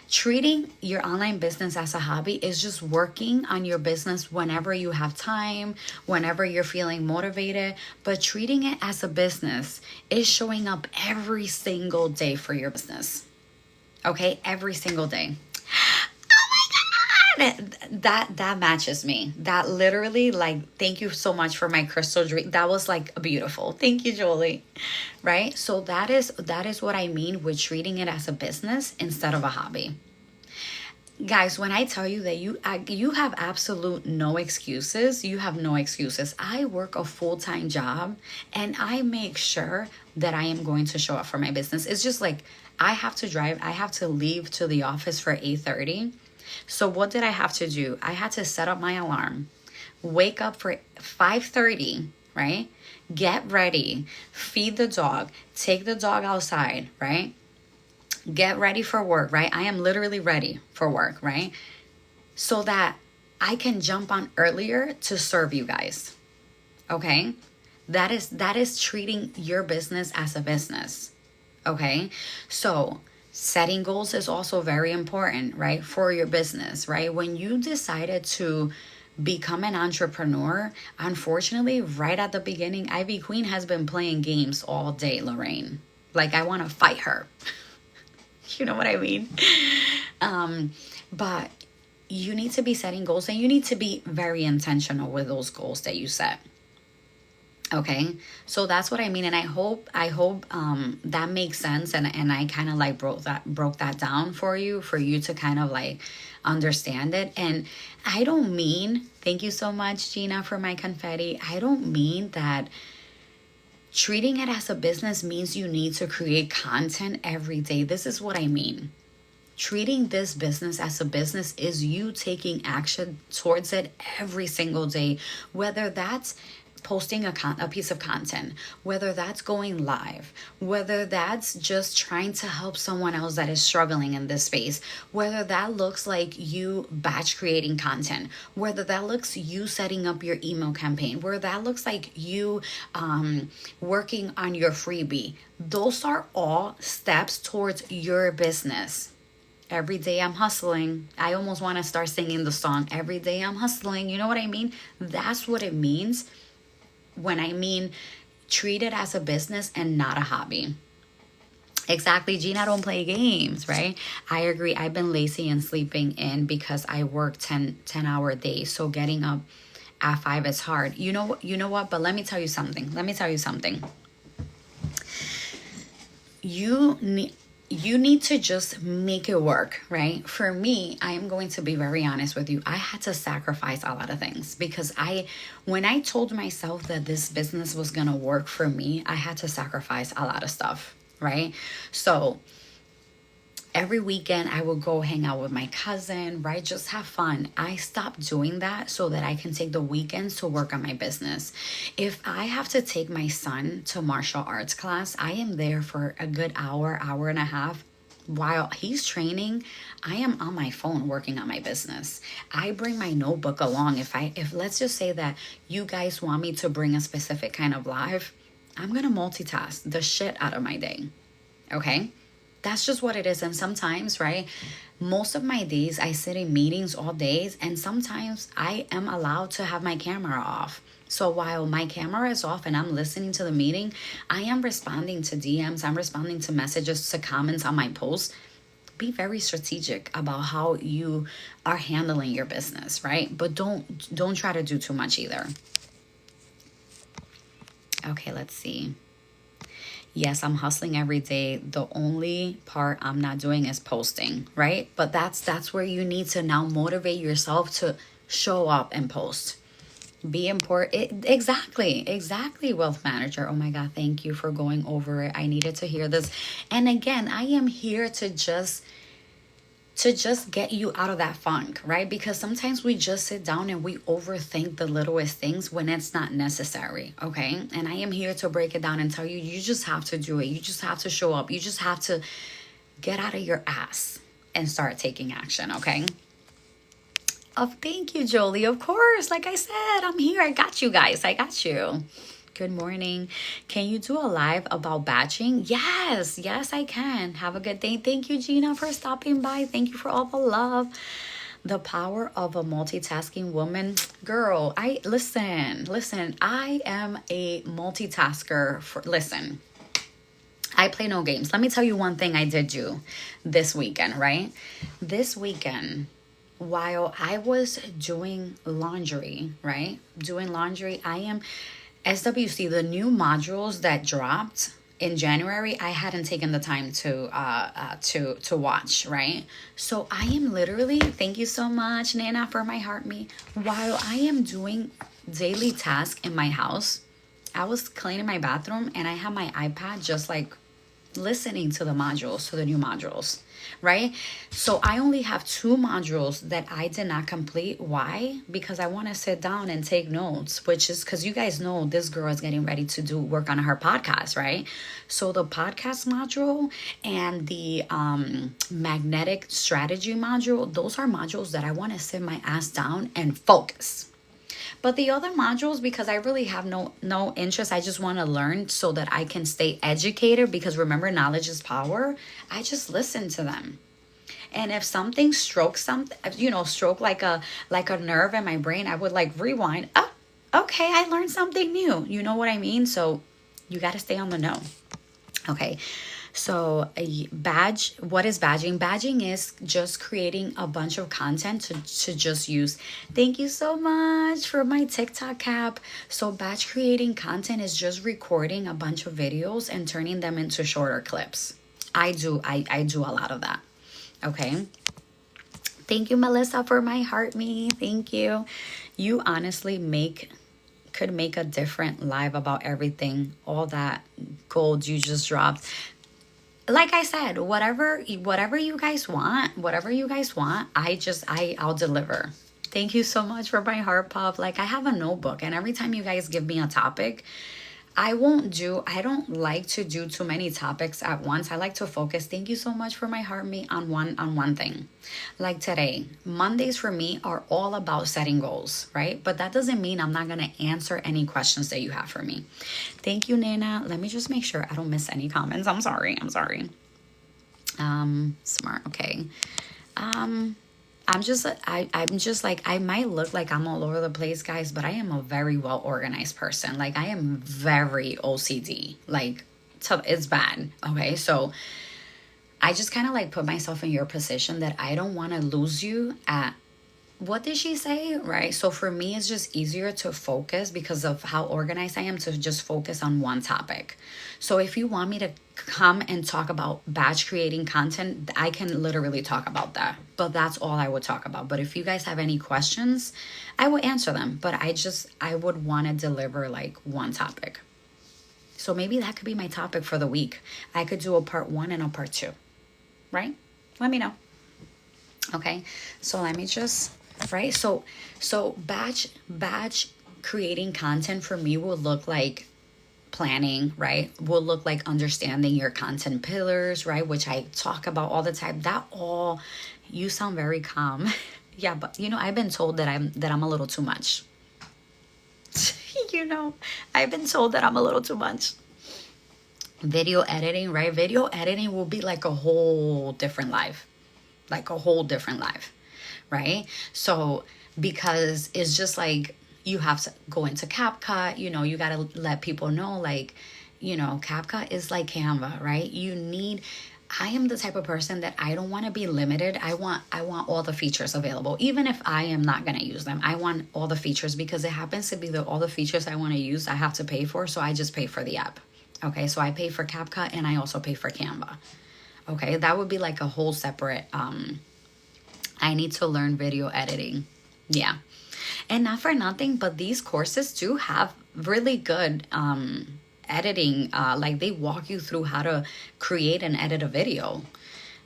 Treating your online business as a hobby is just working on your business whenever you have time, whenever you're feeling motivated. But treating it as a business is showing up every single day for your business. Okay, every single day. That matches me. That literally, like, thank you so much for my crystal dream. That was like beautiful. Thank you, Jolie. Right? So that is what I mean with treating it as a business instead of a hobby. Guys, when I tell you that you have absolute no excuses, you have no excuses. I work a full-time job and I make sure that I am going to show up for my business. It's just like I have to drive, I have to leave to the office for 8:30. So what did I have to do? I had to set up my alarm, wake up for 5:30, right? Get ready, feed the dog, take the dog outside, right? Get ready for work, right? I am literally ready for work, right? So that I can jump on earlier to serve you guys. Okay? That is treating your business as a business. Okay? So setting goals is also very important, right? For your business, right? When you decided to become an entrepreneur, unfortunately, right at the beginning, Ivy Queen has been playing games all day, Lorraine. Like, I want to fight her. You know what I mean? But you need to be setting goals and you need to be very intentional with those goals that you set. Okay, so that's what I mean, and I hope that makes sense, and I kind of like broke that down for you to kind of like understand it. And I don't mean, thank you so much, Gina, for my confetti. I don't mean that treating it as a business means you need to create content every day. This is what I mean. Treating this business as a business is you taking action towards it every single day, whether that's posting a piece of content, whether that's going live, whether that's just trying to help someone else that is struggling in this space, whether that looks like you batch creating content, whether that looks you setting up your email campaign, where that looks like you working on your freebie. Those are all steps towards your business. Every day I'm hustling. I almost want to start singing the song, Every Day I'm Hustling. You know what I mean? That's what it means when I mean treat it as a business and not a hobby. Exactly, Gina, don't play games, right? I agree. I've been lazy and sleeping in because I work 10-hour days. So getting up at 5 is hard. You know what? But let me tell you something. You need to just make it work, right? For me, I am going to be very honest with you. I had to sacrifice a lot of things because when I told myself that this business was going to work for me, I had to sacrifice a lot of stuff, right? So every weekend I would go hang out with my cousin, right? Just have fun. I stopped doing that so that I can take the weekends to work on my business. If I have to take my son to martial arts class, I am there for a good hour and a half. While he's training, I am on my phone working on my business. I bring my notebook along. If let's just say that you guys want me to bring a specific kind of live, I'm going to multitask the shit out of my day. Okay? That's just what it is. And sometimes, right, most of my days I sit in meetings all days, and sometimes I am allowed to have my camera off. So while my camera is off and I'm listening to the meeting, I am responding to DMs, I'm responding to messages, to comments on my posts. Be very strategic about how you are handling your business, right? But don't try to do too much either. Okay, let's see. Yes, I'm hustling every day. The only part I'm not doing is posting, right? But that's where you need to now motivate yourself to show up and post. Be important. Exactly, wealth manager. Oh my God, thank you for going over it. I needed to hear this. And again, I am here to just get you out of that funk, right? Because sometimes we just sit down and we overthink the littlest things when it's not necessary, okay? And I am here to break it down and tell you, you just have to do it. You just have to show up. You just have to get out of your ass and start taking action, okay? Oh, thank you, Jolie. Of course, like I said, I'm here. I got you guys. I got you. Good morning. Can you do a live about batching? Yes, yes, I can. Have a good day. Thank you, Gina, for stopping by. Thank you for all the love. The power of a multitasking woman. Girl, listen, I am a multitasker. Listen, I play no games. Let me tell you one thing I did do this weekend, right? This weekend, while I was doing laundry, right? Doing laundry, I am SWC, the new modules that dropped in January, I hadn't taken the time to watch, right? So I am literally, thank you so much, Nana, for my heart me. While I am doing daily tasks in my house, I was cleaning my bathroom and I had my iPad just like listening to the modules, to the new modules, right? So I only have 2 modules that I did not complete. Why? Because I want to sit down and take notes, which is because you guys know this girl is getting ready to do work on her podcast, right? So the podcast module and the magnetic strategy module, those are modules that I want to sit my ass down and focus. But the other modules, because I really have no interest, I just want to learn so that I can stay educated, because remember, knowledge is power. I just listen to them. And if something strokes stroke like a nerve in my brain, I would like rewind. Oh, okay, I learned something new. You know what I mean? So you got to stay on the know. Okay. So what is badging? Badging is just creating a bunch of content to just use. Thank you so much for my TikTok cap. So batch creating content is just recording a bunch of videos and turning them into shorter clips. I do a lot of that. Okay. Thank you, Melissa, for my heart me. Thank you. You honestly could make a different live about everything, all that gold you just dropped. Like I said, whatever you guys want, I'll deliver. Thank you so much for my heart pop. Like, I have a notebook, and every time you guys give me a topic, I don't like to do too many topics at once. I like to focus. Thank you so much for my heart me on one thing. Like today, Mondays for me are all about setting goals, right? But that doesn't mean I'm not going to answer any questions that you have for me. Thank you, Nana. Let me just make sure I don't miss any comments. I'm sorry. Smart. Okay. I'm just like, I might look like I'm all over the place, guys, but I am a very well organized person. Like, I am very OCD. Like, it's bad. Okay. So I just kind of like put myself in your position that I don't want to lose you at, what did she say? Right. So for me, it's just easier to focus because of how organized I am, to just focus on one topic. So if you want me to come and talk about batch creating content, I can literally talk about that. But that's all I would talk about. But if you guys have any questions, I will answer them. But I would want to deliver like one topic. So maybe that could be my topic for the week. I could do a part 1 and a part 2. Right? Let me know. Okay. So let me just... Right? So batch creating content for me will look like planning, right? Will look like understanding your content pillars, right? Which I talk about all the time. You sound very calm. Yeah, but I've been told that I'm a little too much. I've been told that I'm a little too much. Video editing, right? Video editing will be like a whole different life. Right? So, because it's just like, you have to go into CapCut, you got to let people know, like, CapCut is like Canva, right? I am the type of person that I don't want to be limited. I want all the features available. Even if I am not going to use them, I want all the features, because it happens to be all the features I want to use, I have to pay for. So I just pay for the app. Okay. So I pay for CapCut and I also pay for Canva. Okay. That would be like a whole separate, I need to learn video editing. Yeah. And not for nothing, but these courses do have really good editing. Like, they walk you through how to create and edit a video.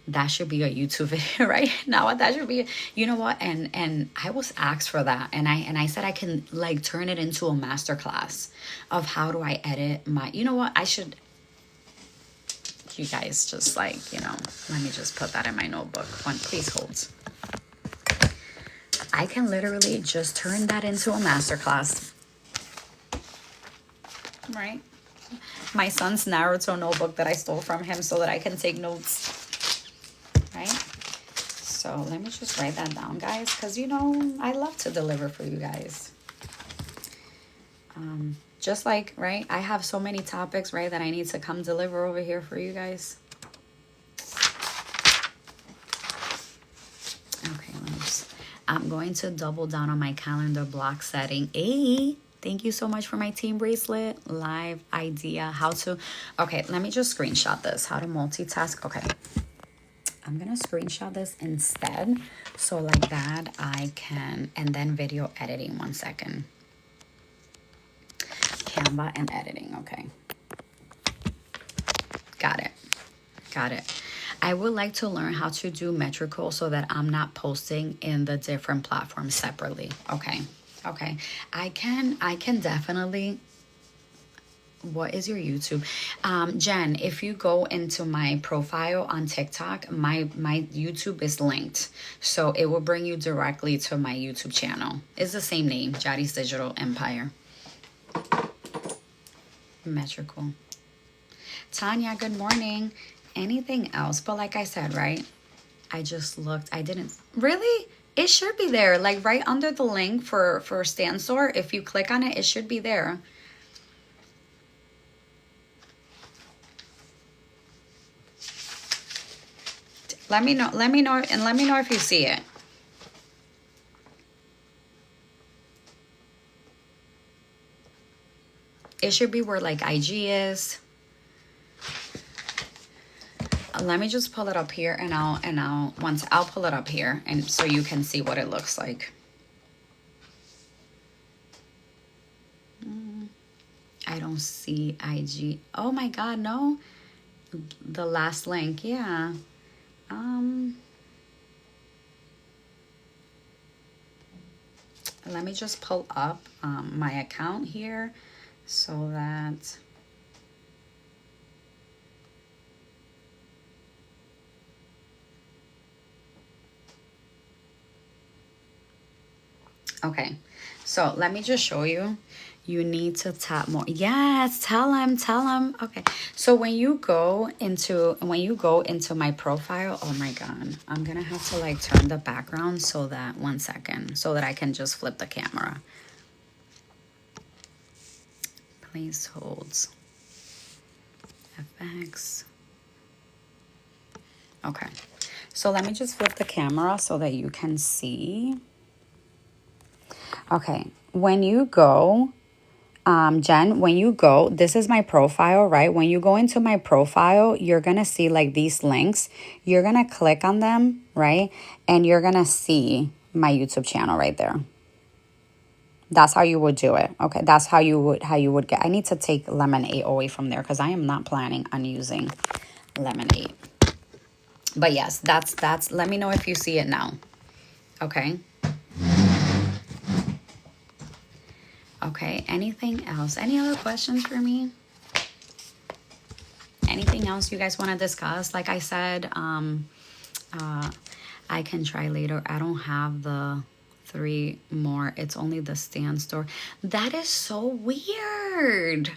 That should be a YouTube video, right? Now that should be, you know what? And I was asked for that. And I said I can like turn it into a masterclass of how do I edit my, you know what? You guys just like, let me just put that in my notebook. Please hold. I can literally just turn that into a masterclass. right? My son's Naruto notebook that I stole from him so that I can take notes, right? So let me just write that down, guys, because, you know, I love to deliver for you guys. Just like, right, I have so many topics, right, that I need to come deliver over here for you guys. Okay, I'm going to double down on my calendar block setting. Hey, thank you so much for my team bracelet. Live idea, how to, okay, let me just screenshot this, how to multitask. Okay, I'm gonna screenshot this instead. So like that I can, and then video editing, 1 second. Canva and editing, okay. Got it. I would like to learn how to do metrical so that I'm not posting in the different platforms separately. Okay. I can definitely. What is your YouTube? Jen, if you go into my profile on TikTok, my YouTube is linked. So it will bring you directly to my YouTube channel. It's the same name, Jadi's Digital Empire. Metrical. Tanya, good morning. Anything else? But like I said, right? I just looked. I didn't. Really? It should be there. Like right under the link for Stan Store. If you click on it, it should be there. Let me know, and let me know if you see it. It should be where like IG is. Let me just pull it up here, and I'll pull it up here, and so you can see what it looks like. I don't see IG. Oh my God, no. The last link, yeah. Let me just pull up my account here so that okay, so let me just show you. You need to tap more. Yes, tell him. Okay, so when you go into my profile, oh my God, I'm gonna have to like turn the background so that 1 second, so that I can just flip the camera. Please hold. FX. Okay, so let me just flip the camera so that you can see. Okay, when you go, Jen, when you go, this is my profile, right? When you go into my profile, you're going to see like these links. You're going to click on them, right? And you're going to see my YouTube channel right there. That's how you would do it. Okay, that's how you would get. I need to take Lemonade away from there because I am not planning on using Lemonade. But yes, that's let me know if you see it now. Okay. Okay, anything else? Any other questions for me? Anything else you guys want to discuss? Like I said, I can try later. I don't have the 3 more. It's only the Stan Store. That is so weird.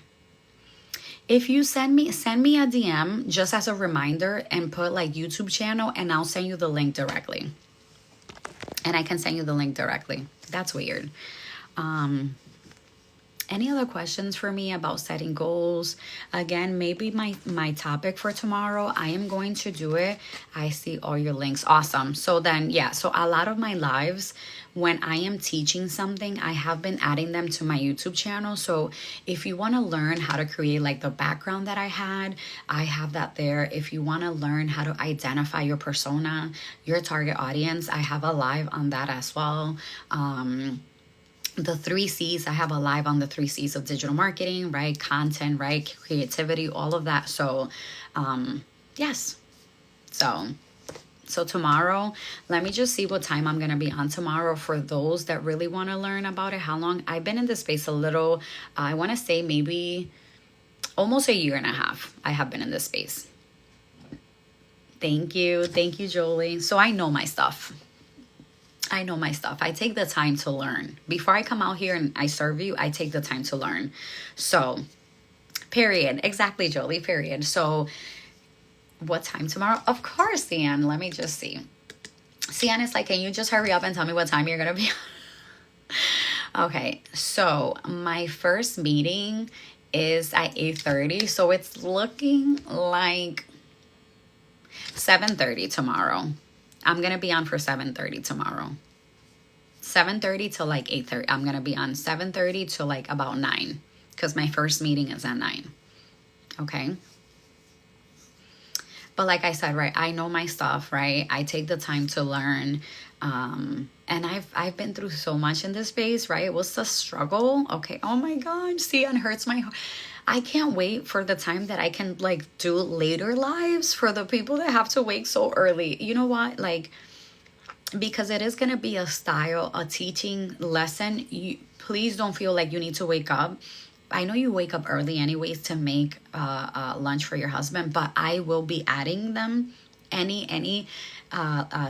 If you send me a DM just as a reminder and put like YouTube channel, and I'll send you the link directly. And I can send you the link directly. That's weird. Any other questions for me about setting goals? Again, maybe my topic for tomorrow, I am going to do it. I see all your links. Awesome. So then, yeah, so a lot of my lives, when I am teaching something, I have been adding them to my YouTube channel. So if you want to learn how to create like the background that I had, I have that there. If you want to learn how to identify your persona, your target audience, I have a live on that as well. The 3 C's, I have a live on the 3 C's of digital marketing, right? Content, right? Creativity, all of that. So, yes. So tomorrow, let me just see what time I'm going to be on tomorrow for those that really want to learn about it. How long? I've been in this space a little, I want to say maybe almost 1.5 years. I have been in this space. Thank you. Thank you, Jolie. So I know my stuff. I take the time to learn. Before I come out here and I serve you, I take the time to learn. So Period. Exactly, Jolie. Period. So what time tomorrow? Of course, Cian. Let me just see. Cian is like, can you just hurry up and tell me what time you're going to be? Okay. So my first meeting is at 8:30. So it's looking like 7:30 tomorrow. I'm going to be on for 7:30 tomorrow. 7:30 to like 8:30. I'm going to be on 7:30 to like about 9 because my first meeting is at 9. Okay. But like I said, right, I know my stuff, right? I take the time to learn. And I've been through so much in this space, right? It was a struggle. Okay. Oh my God. See, it hurts my heart. I can't wait for the time that I can like do later lives for the people that have to wake so early. You know what? Like, because it is going to be a style, a teaching lesson. Please don't feel like you need to wake up. I know you wake up early anyways to make lunch for your husband, but I will be adding them. Any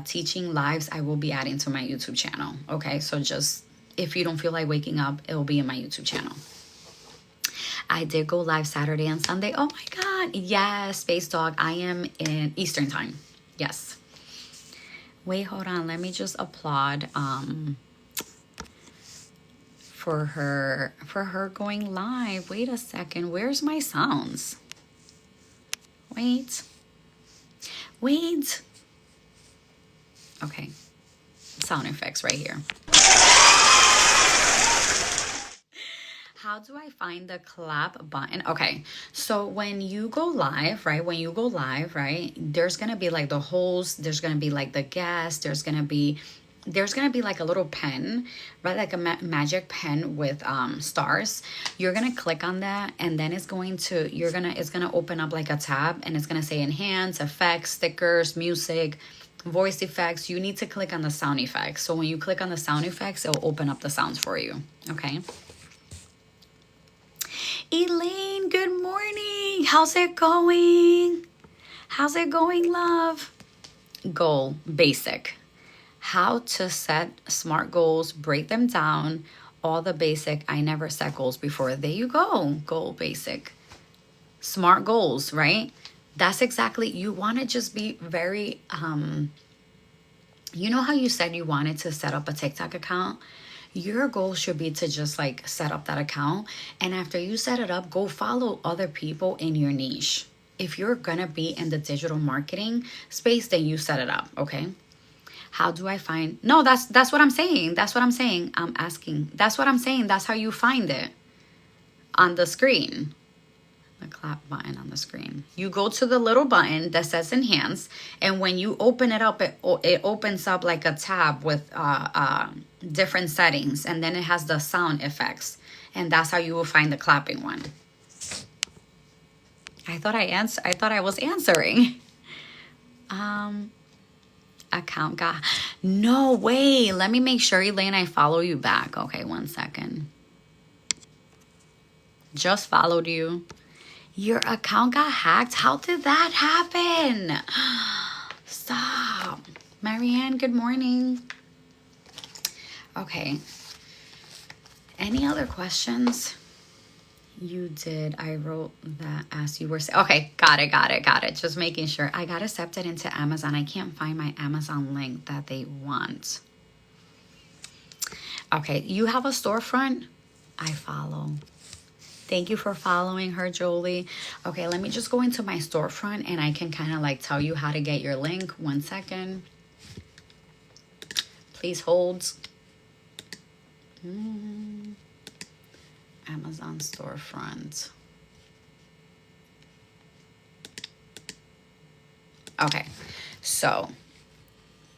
teaching lives I will be adding to my YouTube channel. Okay, so just if you don't feel like waking up, it will be in my YouTube channel. I did go live Saturday and Sunday. Oh my God. Yes, Space Dog. I am in Eastern time. Yes. Wait, hold on. Let me just applaud for her going live. Wait a second. Where's my sounds? Wait. Okay. Sound effects right here. How do I find the clap button? Okay, so when you go live, right? There's gonna be like the host, there's gonna be like the guest, there's gonna be like a little pen, right? Like a magic pen with stars. You're gonna click on that, and then it's gonna open up like a tab, and it's gonna say enhance, effects, stickers, music, voice effects. You need to click on the sound effects. So when you click on the sound effects, it'll open up the sounds for you. Okay. Elaine, good morning. How's it going? Love? Goal, basic. How to set smart goals, break them down, all the basic. I never set goals before. There you go. Goal, basic. Smart goals, right? That's exactly, you want to just be very, you know how you said you wanted to set up a TikTok account? Your goal should be to just like set up that account. And after you set it up, go follow other people in your niche. If you're going to be in the digital marketing space, then you set it up. Okay. How do I find? No, that's what I'm saying. I'm asking. That's what I'm saying. That's how you find it on the screen. The clap button on the screen. You go to the little button that says enhance, and when you open it up, it opens up like a tab with different settings, and then it has the sound effects, and that's how you will find the clapping one. I thought I was answering. Account got no way. Let me make sure, Elaine, I follow you back. Okay, 1 second. Just followed you. Your account got hacked? How did that happen? Stop. Marianne, good morning. Okay. Any other questions? You did. I wrote that as you were saying. Okay, got it. Just making sure. I got accepted into Amazon. I can't find my Amazon link that they want. Okay, you have a storefront? I follow. Thank you for following her, Jolie. Okay, let me just go into my storefront and I can kind of like tell you how to get your link. 1 second. Please hold. Amazon storefront. Okay, so,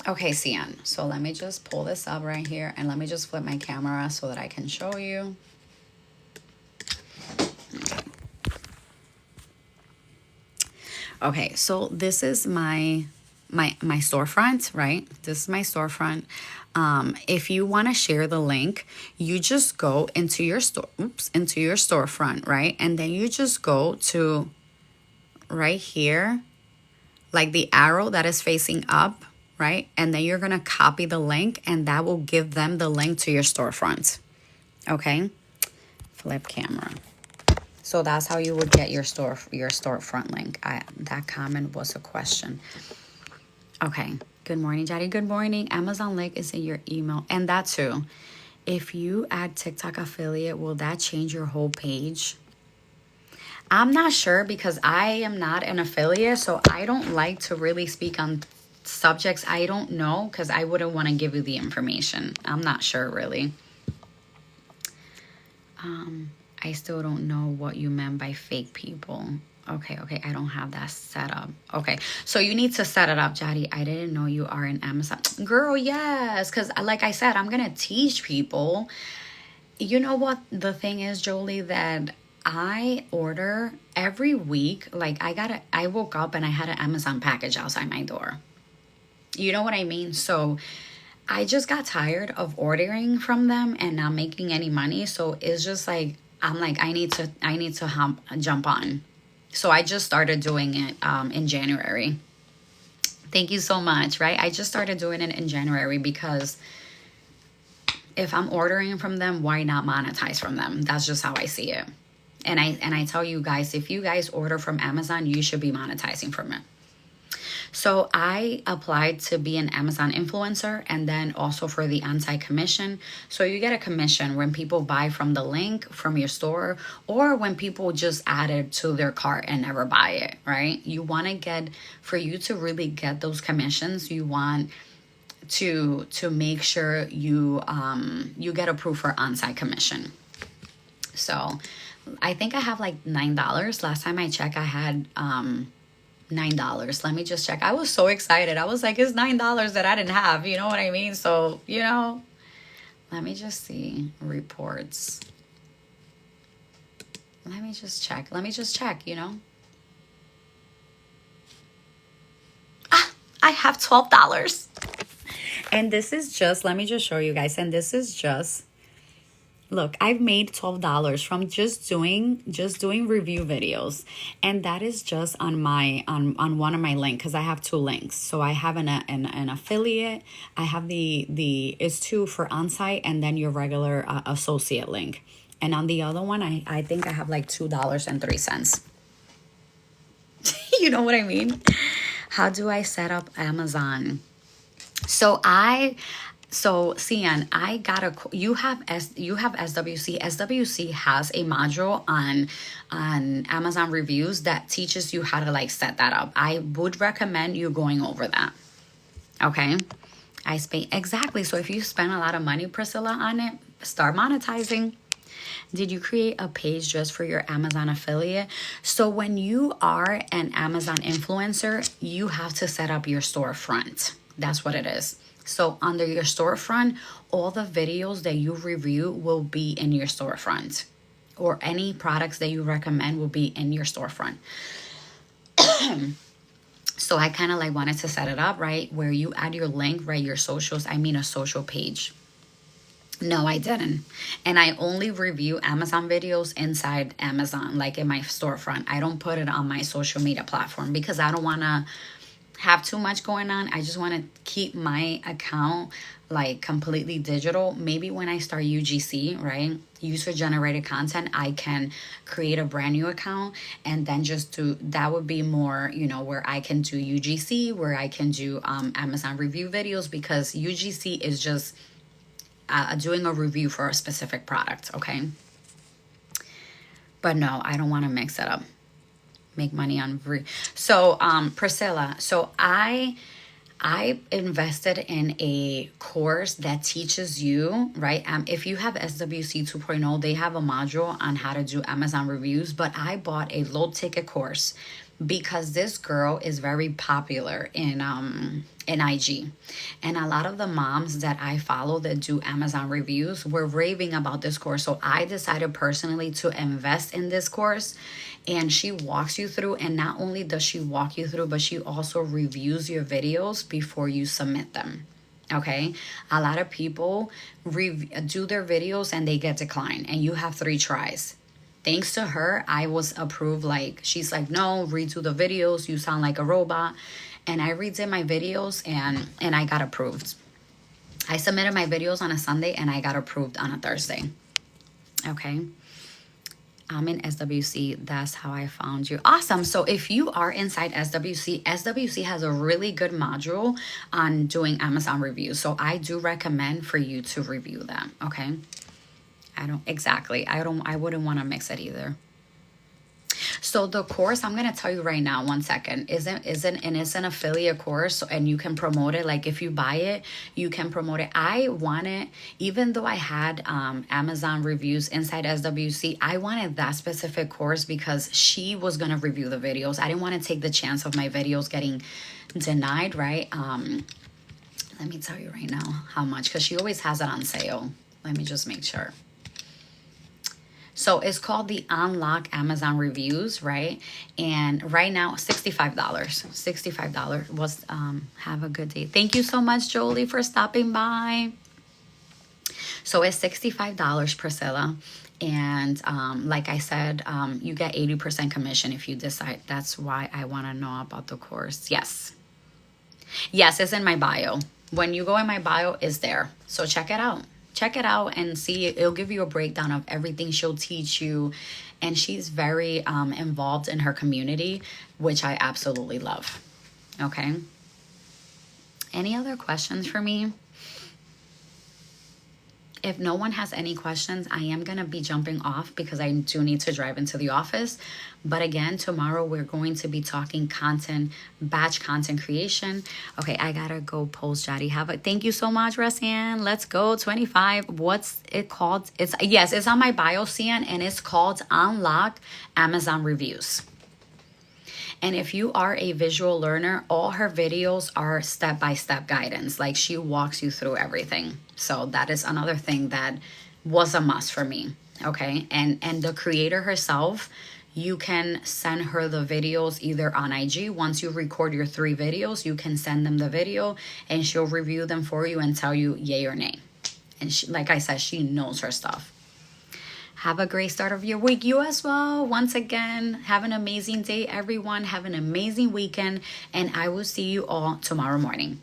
okay, Cian. So let me just pull this up right here and let me just flip my camera so that I can show you. Okay, so this is my storefront, right? This is my storefront. If you want to share the link, you just go into your into your storefront, right? And then you just go to right here, like the arrow that is facing up, right? And then you're going to copy the link and that will give them the link to your storefront. Okay? Flip camera. So that's how you would get your storefront link. That comment was a question. Okay. Good morning, Jaddy. Good morning. Amazon link is in your email. And that too. If you add TikTok affiliate, will that change your whole page? I'm not sure because I am not an affiliate, so I don't like to really speak on subjects I don't know because I wouldn't want to give you the information. I'm not sure really. I still don't know what you meant by fake people. Okay, I don't have that set up. Okay, so you need to set it up, Jaddy. I didn't know you are in Amazon. Girl, yes, because like I said, I'm going to teach people. You know what the thing is, Jolie, that I order every week. Like I woke up and I had an Amazon package outside my door. You know what I mean? So I just got tired of ordering from them and not making any money. So it's just like, I'm like, I need to jump on. So I just started doing it in January. Thank you so much, right? I just started doing it in January because if I'm ordering from them, why not monetize from them? That's just how I see it. And I tell you guys, if you guys order from Amazon, you should be monetizing from it. So I applied to be an Amazon influencer and then also for the anti-commission. So you get a commission when people buy from the link from your store or when people just add it to their cart and never buy it, right? You want to get, for you to really get those commissions, you want to make sure you get approved for on-site commission. So I think I have like $9. Last time I checked, I had $9. Let me just check. I was so excited. I was like, it's $9 that I didn't have. You know what I mean? So, you know, let me just see reports. Let me just check, you know. I have $12. And this is just, let me just show you guys. And this is just, look, I've made $12 from just doing review videos. And that is just on my on one of my links because I have two links. So I have an affiliate. I have the it's two for on-site and then your regular associate link. And on the other one, I think I have like $2.03. You know what I mean? How do I set up Amazon? So Cian, I got you have SWC. SWC has a module on Amazon reviews that teaches you how to like set that up. I would recommend you going over that. Okay. Exactly. So if you spend a lot of money, Priscilla, on it, start monetizing. Did you create a page just for your Amazon affiliate? So when you are an Amazon influencer, you have to set up your storefront. That's what it is. So under your storefront, all the videos that you review will be in your storefront, or any products that you recommend will be in your storefront. So I kind of like wanted to set it up, right? Where you add your link, right? Your socials, I mean a social page. No, I didn't. And I only review Amazon videos inside Amazon, like in my storefront. I don't put it on my social media platform because I don't want to have too much going on. I just want to keep my account like completely digital. Maybe when I start UGC, right, user generated content, I can create a brand new account and then just do, that would be more, you know, where I can do UGC, where I can do Amazon review videos, because UGC is just doing a review for a specific product. Okay, but no, I don't want to mix it up. Make money on free. So Priscilla, so I invested in a course that teaches you, right? If you have SWC 2.0, they have a module on how to do Amazon reviews, but I bought a low ticket course because this girl is very popular in IG. And a lot of the moms that I follow that do Amazon reviews were raving about this course. So I decided personally to invest in this course. And she walks you through, and not only does she walk you through, but she also reviews your videos before you submit them. Okay? A lot of people do their videos and they get declined, and you have 3 tries. Thanks to her, I was approved. Like, she's like, no, redo the videos. You sound like a robot. And I redid my videos and I got approved. I submitted my videos on a Sunday and I got approved on a Thursday. Okay. I'm in SWC. That's how I found you. Awesome. So if you are inside SWC, SWC has a really good module on doing Amazon reviews. So I do recommend for you to review them. Okay. I wouldn't want to mix it either. So the course, I'm going to tell you right now, 1 second, and it's an affiliate course, and you can promote it. Like if you buy it, you can promote it. I wanted, even though I had Amazon reviews inside SWC, I wanted that specific course because she was going to review the videos. I didn't want to take the chance of my videos getting denied, right? Let me tell you right now how much, because she always has it on sale. Let me just make sure. So it's called the Unlock Amazon Reviews, right? And right now, $65. $65 was, have a good day. Thank you so much, Jolie, for stopping by. So it's $65, Priscilla. And like I said, you get 80% commission if you decide. That's why I want to know about the course. Yes. Yes, it's in my bio. When you go in my bio, it's there. So check it out. Check it out and see. It'll give you a breakdown of everything she'll teach you. And she's very involved in her community, which I absolutely love. Okay. Any other questions for me? If no one has any questions, I am going to be jumping off because I do need to drive into the office. But again, tomorrow we're going to be talking content, batch content creation. Okay, I got to go post Jody. Thank you so much, Rassian. Let's go. 25. What's it called? It's on my bio, Cian, and it's called Unlock Amazon Reviews. And if you are a visual learner, all her videos are step-by-step guidance. Like she walks you through everything. So that is another thing that was a must for me. Okay. And the creator herself, you can send her the videos either on IG. Once you record your 3 videos, you can send them the video and she'll review them for you and tell you yay or nay. And she, like I said, she knows her stuff. Have a great start of your week. You as well. Once again, have an amazing day, everyone. Have an amazing weekend. And I will see you all tomorrow morning.